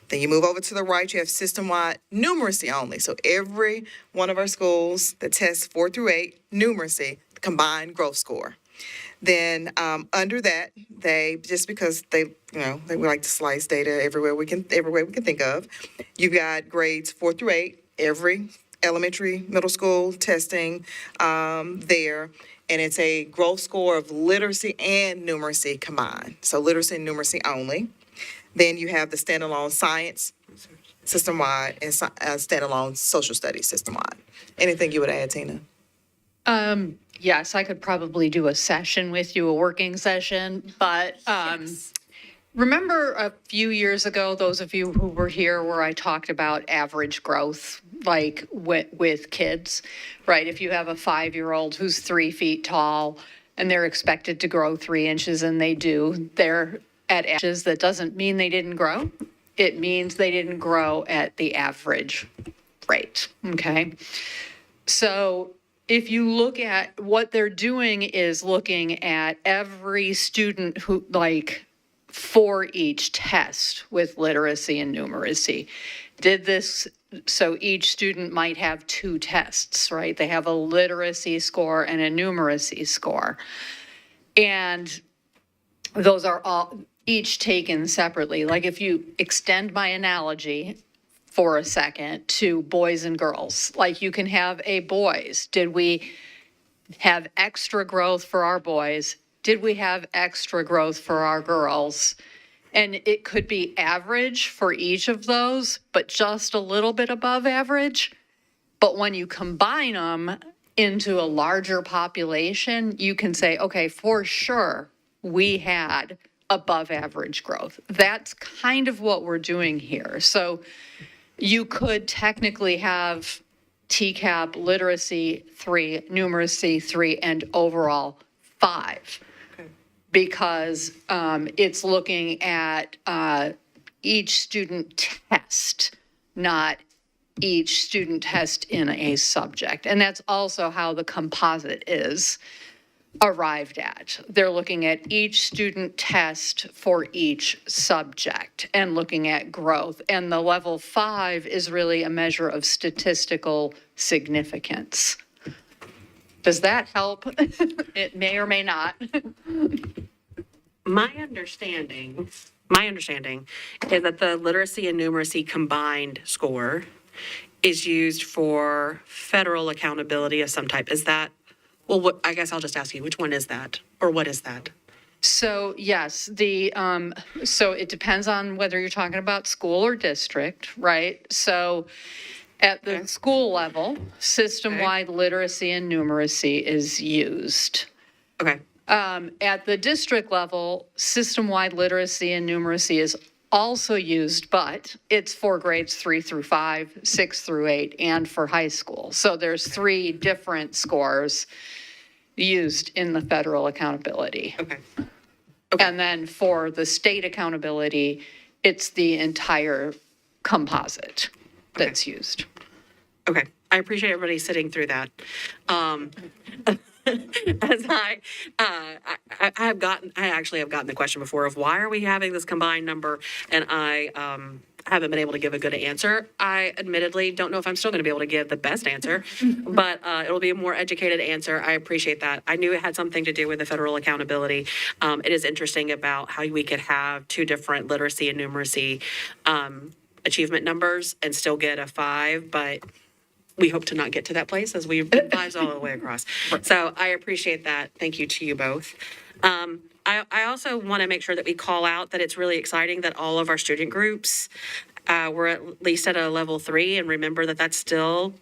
Then you move over to the right, you have system-wide numeracy only. So every one of our schools that tests 4 through 8, numeracy, combined growth score. Then under that, they, just because they like to slice data every way we can think of, you've got grades 4 through 8, every elementary, middle school testing there, and it's a growth score of literacy and numeracy combined. So literacy and numeracy only. Then you have the standalone science system-wide and standalone social studies system-wide. Anything you would add, Tina? Yes, I could probably do a session with you, a working session, but Remember a few years ago, those of you who were here, where I talked about average growth, like with kids, right? If you have a 5-year-old who's 3 feet tall and they're expected to grow 3 inches, and they do, they're at inches, that doesn't mean they didn't grow. It means they didn't grow at the average rate, okay? So if you look at what they're doing is looking at every student who, like, for each test with literacy and numeracy. Did this, so each student might have 2 tests, right? They have a literacy score and a numeracy score. And those are all each taken separately. Like if you extend my analogy for a second to boys and girls, like you can have a boys. Did we have extra growth for our boys? Did we have extra growth for our girls? And it could be average for each of those, but just a little bit above average. But when you combine them into a larger population, you can say, okay, for sure, we had above average growth. That's kind of what we're doing here. So you could technically have TCAP, literacy 3, numeracy 3, and overall 5. Because it's looking at each student test, not each student test in a subject. And that's also how the composite is arrived at. They're looking at each student test for each subject and looking at growth. And the level 5 is really a measure of statistical significance. Does that help? It may or may not. My understanding is that the literacy and numeracy combined score is used for federal accountability of some type. Is that, well, what, I guess I'll just ask you, which one is that? Or what is that? So yes, so it depends on whether you're talking about school or district, right? So at the school level, system-wide literacy and numeracy is used. Okay. At the district level, system-wide literacy and numeracy is also used, but it's for grades 3 through 5, 6 through 8, and for high school. So there's 3 different scores used in the federal accountability. Okay. And then for the state accountability, it's the entire composite that's used. Okay. I appreciate everybody sitting through that. As I actually have gotten the question before of why are we having this combined number? And I haven't been able to give a good answer. I admittedly don't know if I'm still going to be able to give the best answer, but it'll be a more educated answer. I appreciate that. I knew it had something to do with the federal accountability. It is interesting about how we could have 2 different literacy and numeracy achievement numbers and still get a 5, but we hope to not get to that place as we've been 5s all the way across. So I appreciate that. Thank you to you both. I also want to make sure that we call out that it's really exciting that all of our student groups were at least at a level 3, and remember that that's still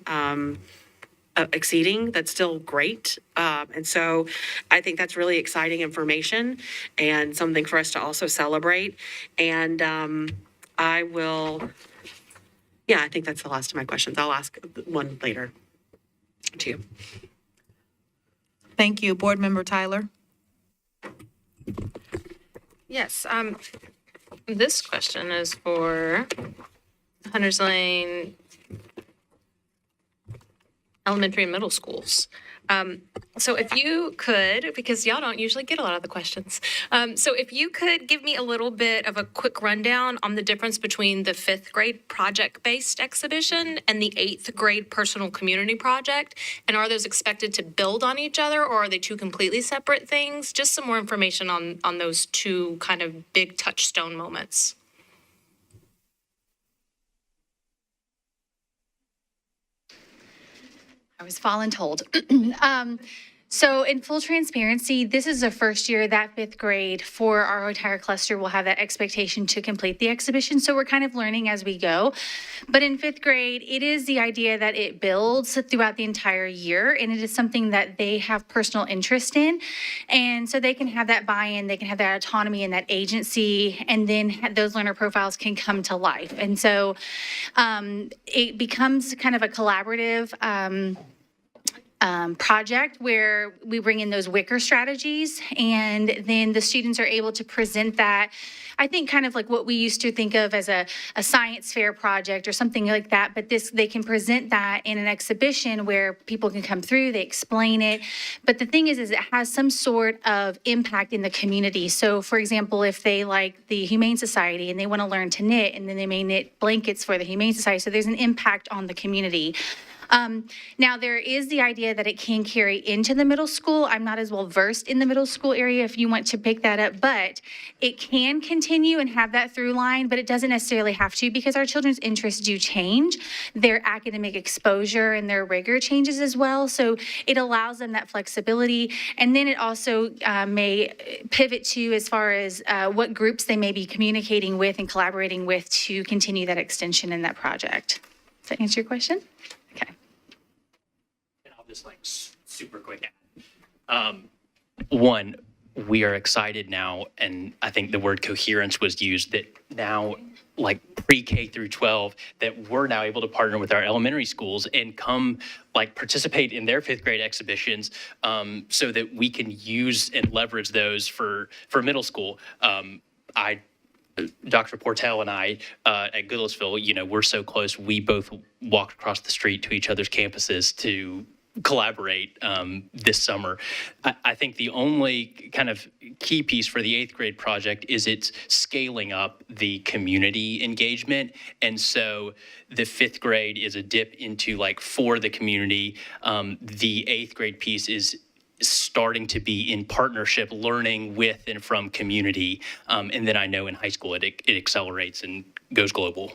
exceeding. That's still great. And so I think that's really exciting information and something for us to also celebrate. And I think that's the last of my questions. I'll ask one later to you. Thank you. Board Member Tyler. Yes, this question is for Hunters Lane Elementary and Middle Schools. So if you could, because y'all don't usually get a lot of the questions. So if you could give me a little bit of a quick rundown on the difference between the 5th grade project-based exhibition and the 8th grade personal community project, and are those expected to build on each other, or are they 2 completely separate things? Just some more information on those 2 kind of big touchstone moments. I was voluntold. So in full transparency, this is the first year that fifth grade for our entire cluster will have that expectation to complete the exhibition. So we're kind of learning as we go. But in fifth grade, it is the idea that it builds throughout the entire year, and it is something that they have personal interest in. And so they can have that buy-in, they can have that autonomy and that agency, and then those learner profiles can come to life. And so it becomes kind of a collaborative project where we bring in those wicker strategies, and then the students are able to present that. I think kind of like what we used to think of as a science fair project or something like that, but they can present that in an exhibition where people can come through, they explain it. But the thing is it has some sort of impact in the community. So for example, if they like the Humane Society and they want to learn to knit, and then they may knit blankets for the Humane Society, so there's an impact on the community. Now, there is the idea that it can carry into the middle school. I'm not as well versed in the middle school area if you want to pick that up, but it can continue and have that through line, but it doesn't necessarily have to, because our children's interests do change. Their academic exposure and their rigor changes as well. So it allows them that flexibility. And then it also may pivot to as far as what groups they may be communicating with and collaborating with to continue that extension in that project. Does that answer your question? Just like super quick. One, we are excited now, and I think the word coherence was used, that now like pre-K through 12, that we're now able to partner with our elementary schools and come like participate in their fifth grade exhibitions, so that we can use and leverage those for middle school. Dr. Portell and I at Goodlettsville, we're so close. We both walked across the street to each other's campuses to collaborate this summer. I think the only kind of key piece for the eighth grade project is it's scaling up the community engagement. And so the fifth grade is a dip into like for the community. The eighth grade piece is starting to be in partnership, learning with and from community. And then I know in high school it accelerates and goes global.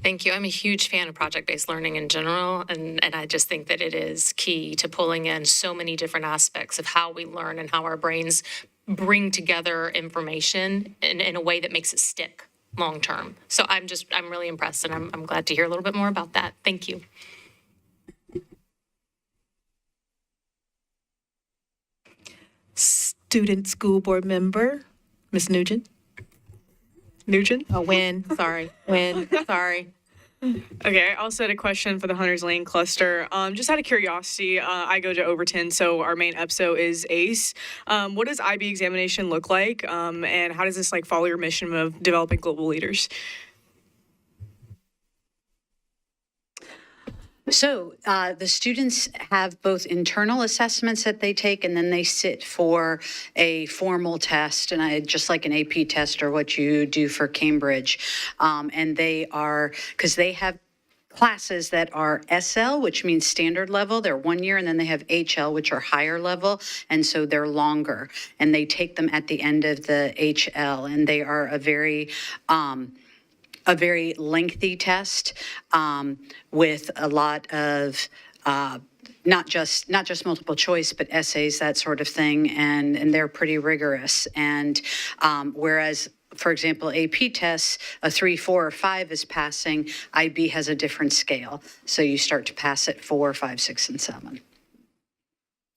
Thank you. I'm a huge fan of project-based learning in general, and I just think that it is key to pulling in so many different aspects of how we learn and how our brains bring together information in a way that makes it stick long-term. So I'm really impressed, and I'm glad to hear a little bit more about that. Thank you. Student School Board Member, Ms. Nugent. Oh, Wynn, sorry. Okay, I also had a question for the Hunters Lane cluster. Just out of curiosity, I go to Overton, so our main EPSO is ACE. What does IB examination look like, and how does this like follow your mission of developing global leaders? So the students have both internal assessments that they take, and then they sit for a formal test, and just like an AP test or what you do for Cambridge. And they are, because they have classes that are SL, which means standard level, they're 1 year, and then they have HL, which are higher level, and so they're longer. And they take them at the end of the HL, and they are a very lengthy test with a lot of not just multiple choice, but essays, that sort of thing, and they're pretty rigorous. And whereas, for example, AP tests, a 3, 4, or 5 is passing, IB has a different scale. So you start to pass at 4, 5, 6, and 7.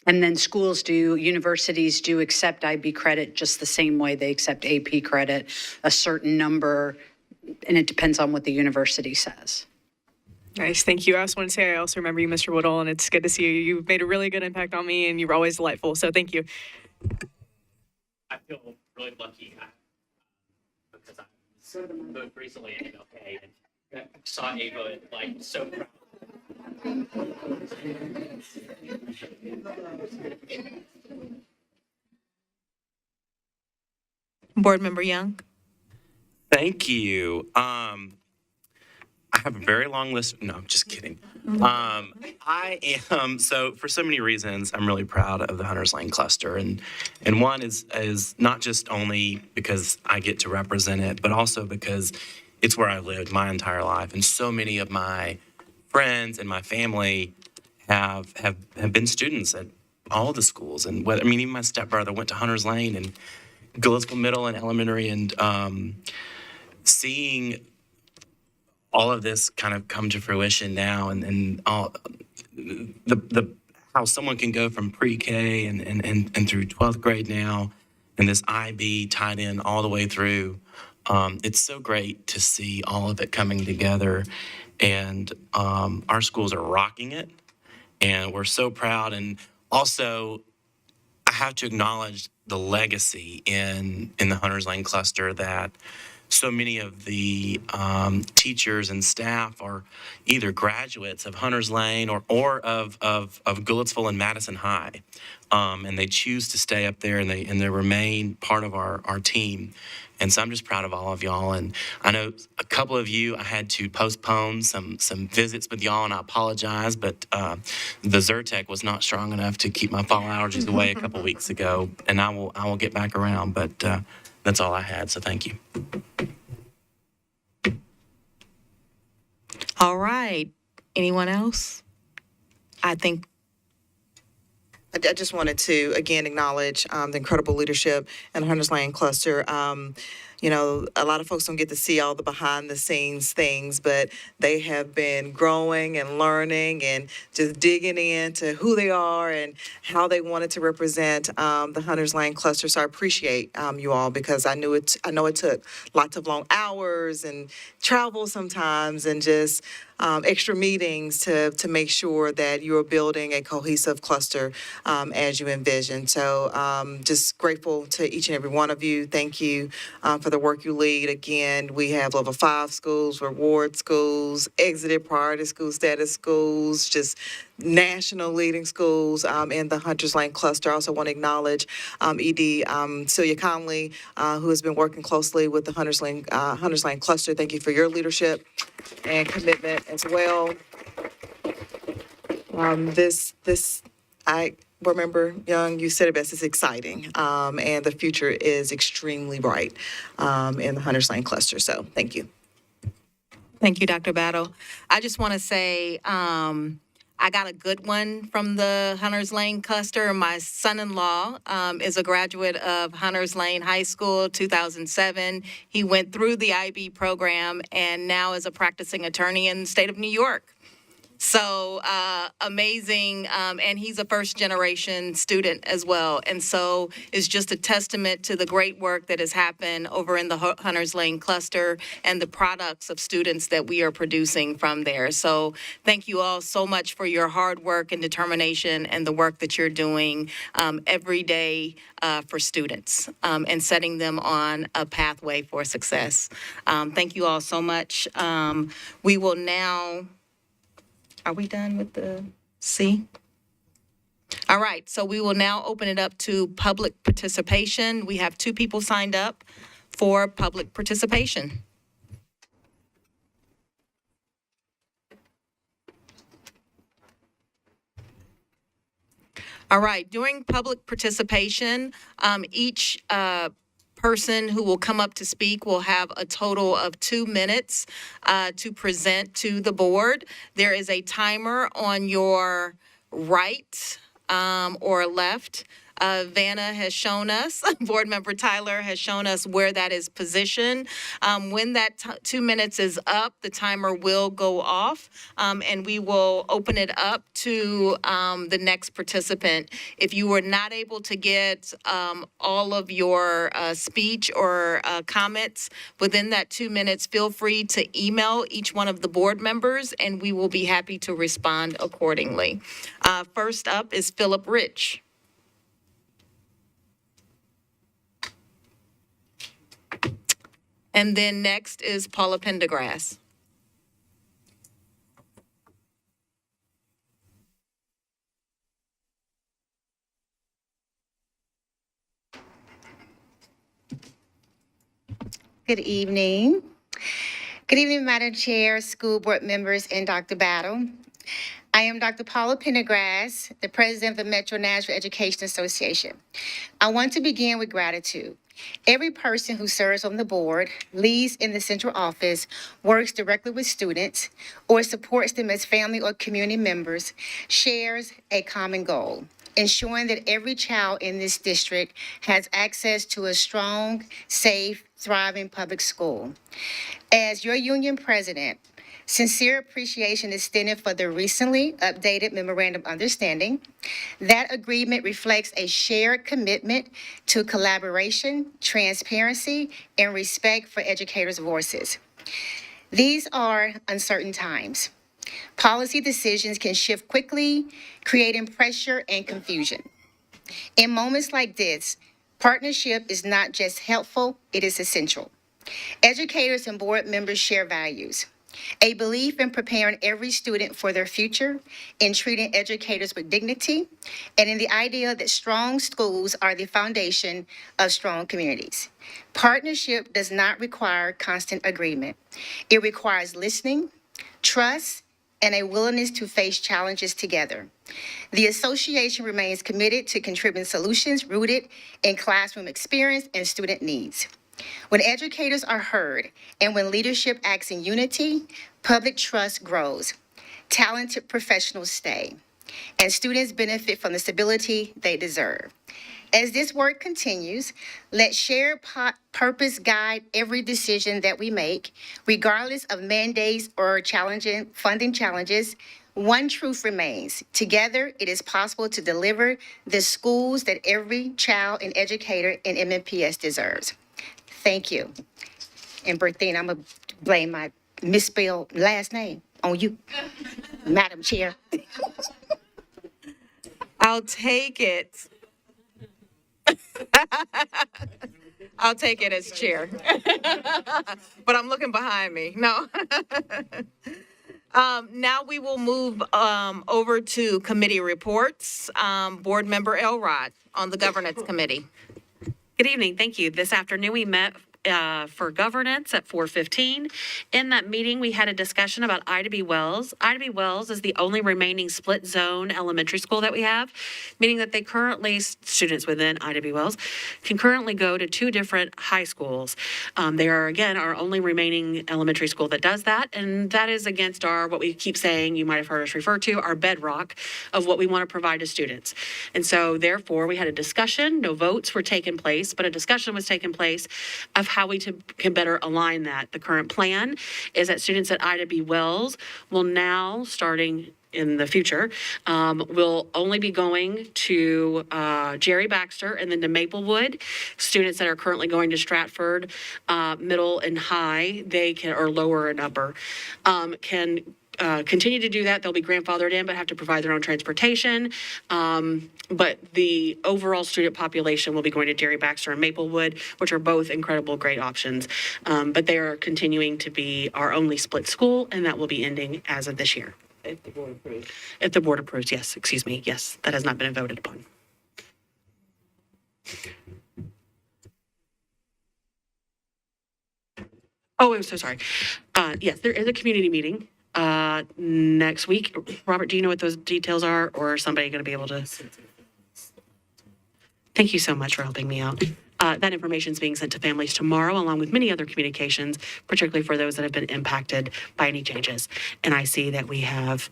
And then universities do accept IB credit just the same way they accept AP credit, a certain number, and it depends on what the university says. Nice, thank you. I also want to say I also remember you, Mr. Woodall, and it's good to see you. You've made a really good impact on me, and you're always delightful, so thank you. I feel really lucky because I moved recently in MLK and saw Ava like so proud. Board Member Young. Thank you. I have a very long list. No, I'm just kidding. I am, so for so many reasons, I'm really proud of the Hunters Lane cluster. And one is not just only because I get to represent it, but also because it's where I lived my entire life. And so many of my friends and my family have been students at all the schools. And whether, I mean, even my stepbrother went to Hunters Lane and Gillespie Middle and Elementary, and seeing all of this kind of come to fruition now, and all the how someone can go from pre-K and through 12th grade now, and this IB tied in all the way through. It's so great to see all of it coming together, and our schools are rocking it, and we're so proud. And also, I have to acknowledge the legacy in the Hunters Lane cluster, that so many of the teachers and staff are either graduates of Hunters Lane or of Goulitsville and Madison High, and they choose to stay up there, and they remain part of our team. And so I'm just proud of all of y'all. And I know a couple of you, I had to postpone some visits with y'all, and I apologize, but the Zyrtec was not strong enough to keep my fall allergies away a couple weeks ago, and I will get back around. But that's all I had. So thank you. All right. Anyone else? I think I just wanted to, again, acknowledge the incredible leadership in Hunters Lane cluster. You know, a lot of folks don't get to see all the behind-the-scenes things, but they have been growing and learning and just digging into who they are and how they wanted to represent the Hunters Lane cluster. So I appreciate you all, because I know it took lots of long hours and travel sometimes, and just extra meetings to make sure that you're building a cohesive cluster as you envision. So just grateful to each and every one of you. Thank you for the work you lead. Again, we have level 5 schools, reward schools, exited priority school status schools, just national leading schools in the Hunters Lane cluster. I also want to acknowledge ED Celia Conley, who has been working closely with the Hunters Lane cluster. Thank you for your leadership and commitment as well. I remember, Young, you said it best, it's exciting, and the future is extremely bright in the Hunters Lane cluster. So thank you. Thank you, Dr. Battle. I just want to say I got a good one from the Hunters Lane cluster. My son-in-law is a graduate of Hunters Lane High School, 2007. He went through the IB program and now is a practicing attorney in the state of New York. So amazing, and he's a first-generation student as well. And so it's just a testament to the great work that has happened over in the Hunters Lane cluster and the products of students that we are producing from there. So thank you all so much for your hard work and determination and the work that you're doing every day for students and setting them on a pathway for success. Thank you all so much. We will now... Are we done with the C? All right, so we will now open it up to public participation. We have 2 people signed up for public participation. All right, during public participation, each person who will come up to speak will have a total of 2 minutes to present to the board. There is a timer on your right or left. Vanna has shown us, Board Member Tyler has shown us where that is positioned. When that 2 minutes is up, the timer will go off, and we will open it up to the next participant. If you were not able to get all of your speech or comments within that 2 minutes, feel free to email each one of the board members, and we will be happy to respond accordingly. First up is Philip Rich. And then next is Paula Pendergrass. Good evening. Good evening, Madam Chair, school board members, and Dr. Battle. I am Dr. Paula Pendergrass, the president of the Metro Nashville Education Association. I want to begin with gratitude. Every person who serves on the board, leads in the central office, works directly with students, or supports them as family or community members, shares a common goal, ensuring that every child in this district has access to a strong, safe, thriving public school. As your union president, sincere appreciation is extended for the recently updated Memorandum of Understanding. That agreement reflects a shared commitment to collaboration, transparency, and respect for educators' voices. These are uncertain times. Policy decisions can shift quickly, creating pressure and confusion. In moments like this, partnership is not just helpful, it is essential. Educators and board members share values. A belief in preparing every student for their future, in treating educators with dignity, and in the idea that strong schools are the foundation of strong communities. Partnership does not require constant agreement. It requires listening, trust, and a willingness to face challenges together. The association remains committed to contributing solutions rooted in classroom experience and student needs. When educators are heard and when leadership acts in unity, public trust grows, talented professionals stay, and students benefit from the stability they deserve. As this work continues, let shared purpose guide every decision that we make, regardless of mandates or challenging funding challenges. One truth remains: together, it is possible to deliver the schools that every child and educator in MNPS deserves. Thank you. And Berthine, I'm going to blame my misspelled last name on you, Madam Chair. I'll take it. I'll take it as chair. But I'm looking behind me. No. Now we will move over to committee reports. Board Member Elrod on the Governance Committee. Good evening. Thank you. This afternoon, we met for governance at 4:15. In that meeting, we had a discussion about Ida B. Wells. Ida B. Wells is the only remaining split zone elementary school that we have, meaning that they currently, students within Ida B. Wells, can currently go to two different high schools. They are, again, our only remaining elementary school that does that, and that is against our, what we keep saying, you might have heard us refer to, our bedrock of what we want to provide to students. And so, therefore, we had a discussion. No votes were taking place, but a discussion was taking place of how we can better align that. The current plan is that students at Ida B. Wells will now, starting in the future, will only be going to Jerry Baxter and then to Maplewood. Students that are currently going to Stratford, middle and high, they can, or lower and upper, can continue to do that. They'll be grandfathered in, but have to provide their own transportation. But the overall student population will be going to Jerry Baxter and Maplewood, which are both incredible, great options. But they are continuing to be our only split school, and that will be ending as of this year. If the board approves. If the board approves, yes, excuse me, yes, that has not been voted upon. Oh, I'm so sorry. Yes, there is a community meeting next week. Robert, do you know what those details are, or is somebody going to be able to? Thank you so much for helping me out. That information is being sent to families tomorrow, along with many other communications, particularly for those that have been impacted by any changes. And I see that we have.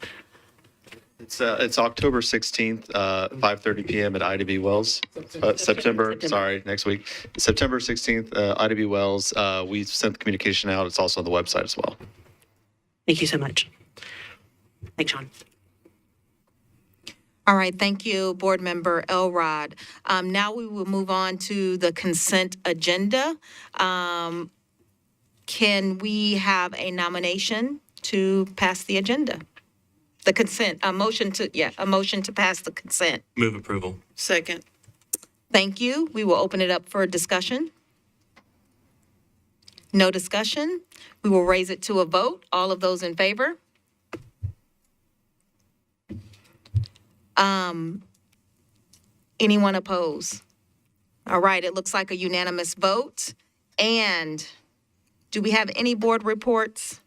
It's October 16th, 5:30 p.m. at Ida B. Wells. Next week. September 16th, Ida B. Wells. We sent the communication out. It's also on the website as well. Thank you so much. Thanks, Sean. All right, thank you, Board Member Elrod. Now we will move on to the consent agenda. Can we have a nomination to pass the agenda? The consent, a motion to pass the consent. Move approval. Second. Thank you. We will open it up for discussion. No discussion. We will raise it to a vote. All of those in favor? Anyone oppose? All right, it looks like a unanimous vote. And do we have any board reports?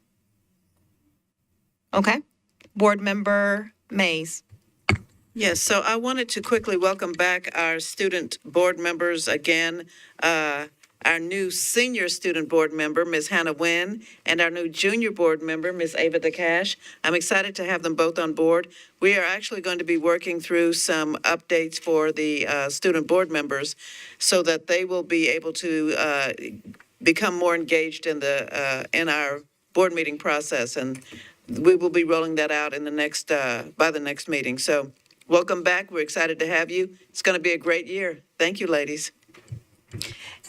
Okay. Board Member Mays. Yes, so I wanted to quickly welcome back our student board members again. Our new senior student board member, Ms. Hannah Nguyen, and our new junior board member, Ms. Ava DeCash. I'm excited to have them both on board. We are actually going to be working through some updates for the student board members so that they will be able to become more engaged in our board meeting process. And we will be rolling that out in the next, by the next meeting. So welcome back. We're excited to have you. It's going to be a great year. Thank you, ladies.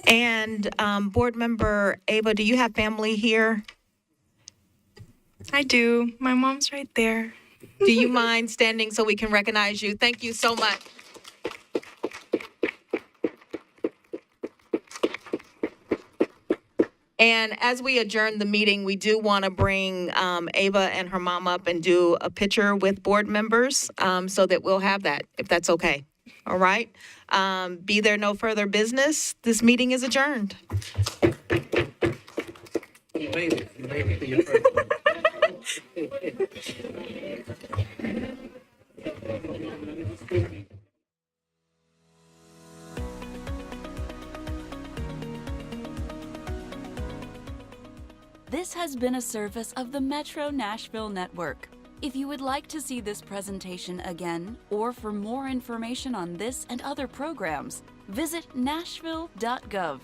And Board Member Ava, do you have family here? I do. My mom's right there. Do you mind standing so we can recognize you? Thank you so much. And as we adjourn the meeting, we do want to bring Ava and her mom up and do a picture with board members so that we'll have that, if that's okay. All right? Be there no further business. This meeting is adjourned. This has been a service of the Metro Nashville Network. If you would like to see this presentation again, or for more information on this and other programs, visit nashville.gov.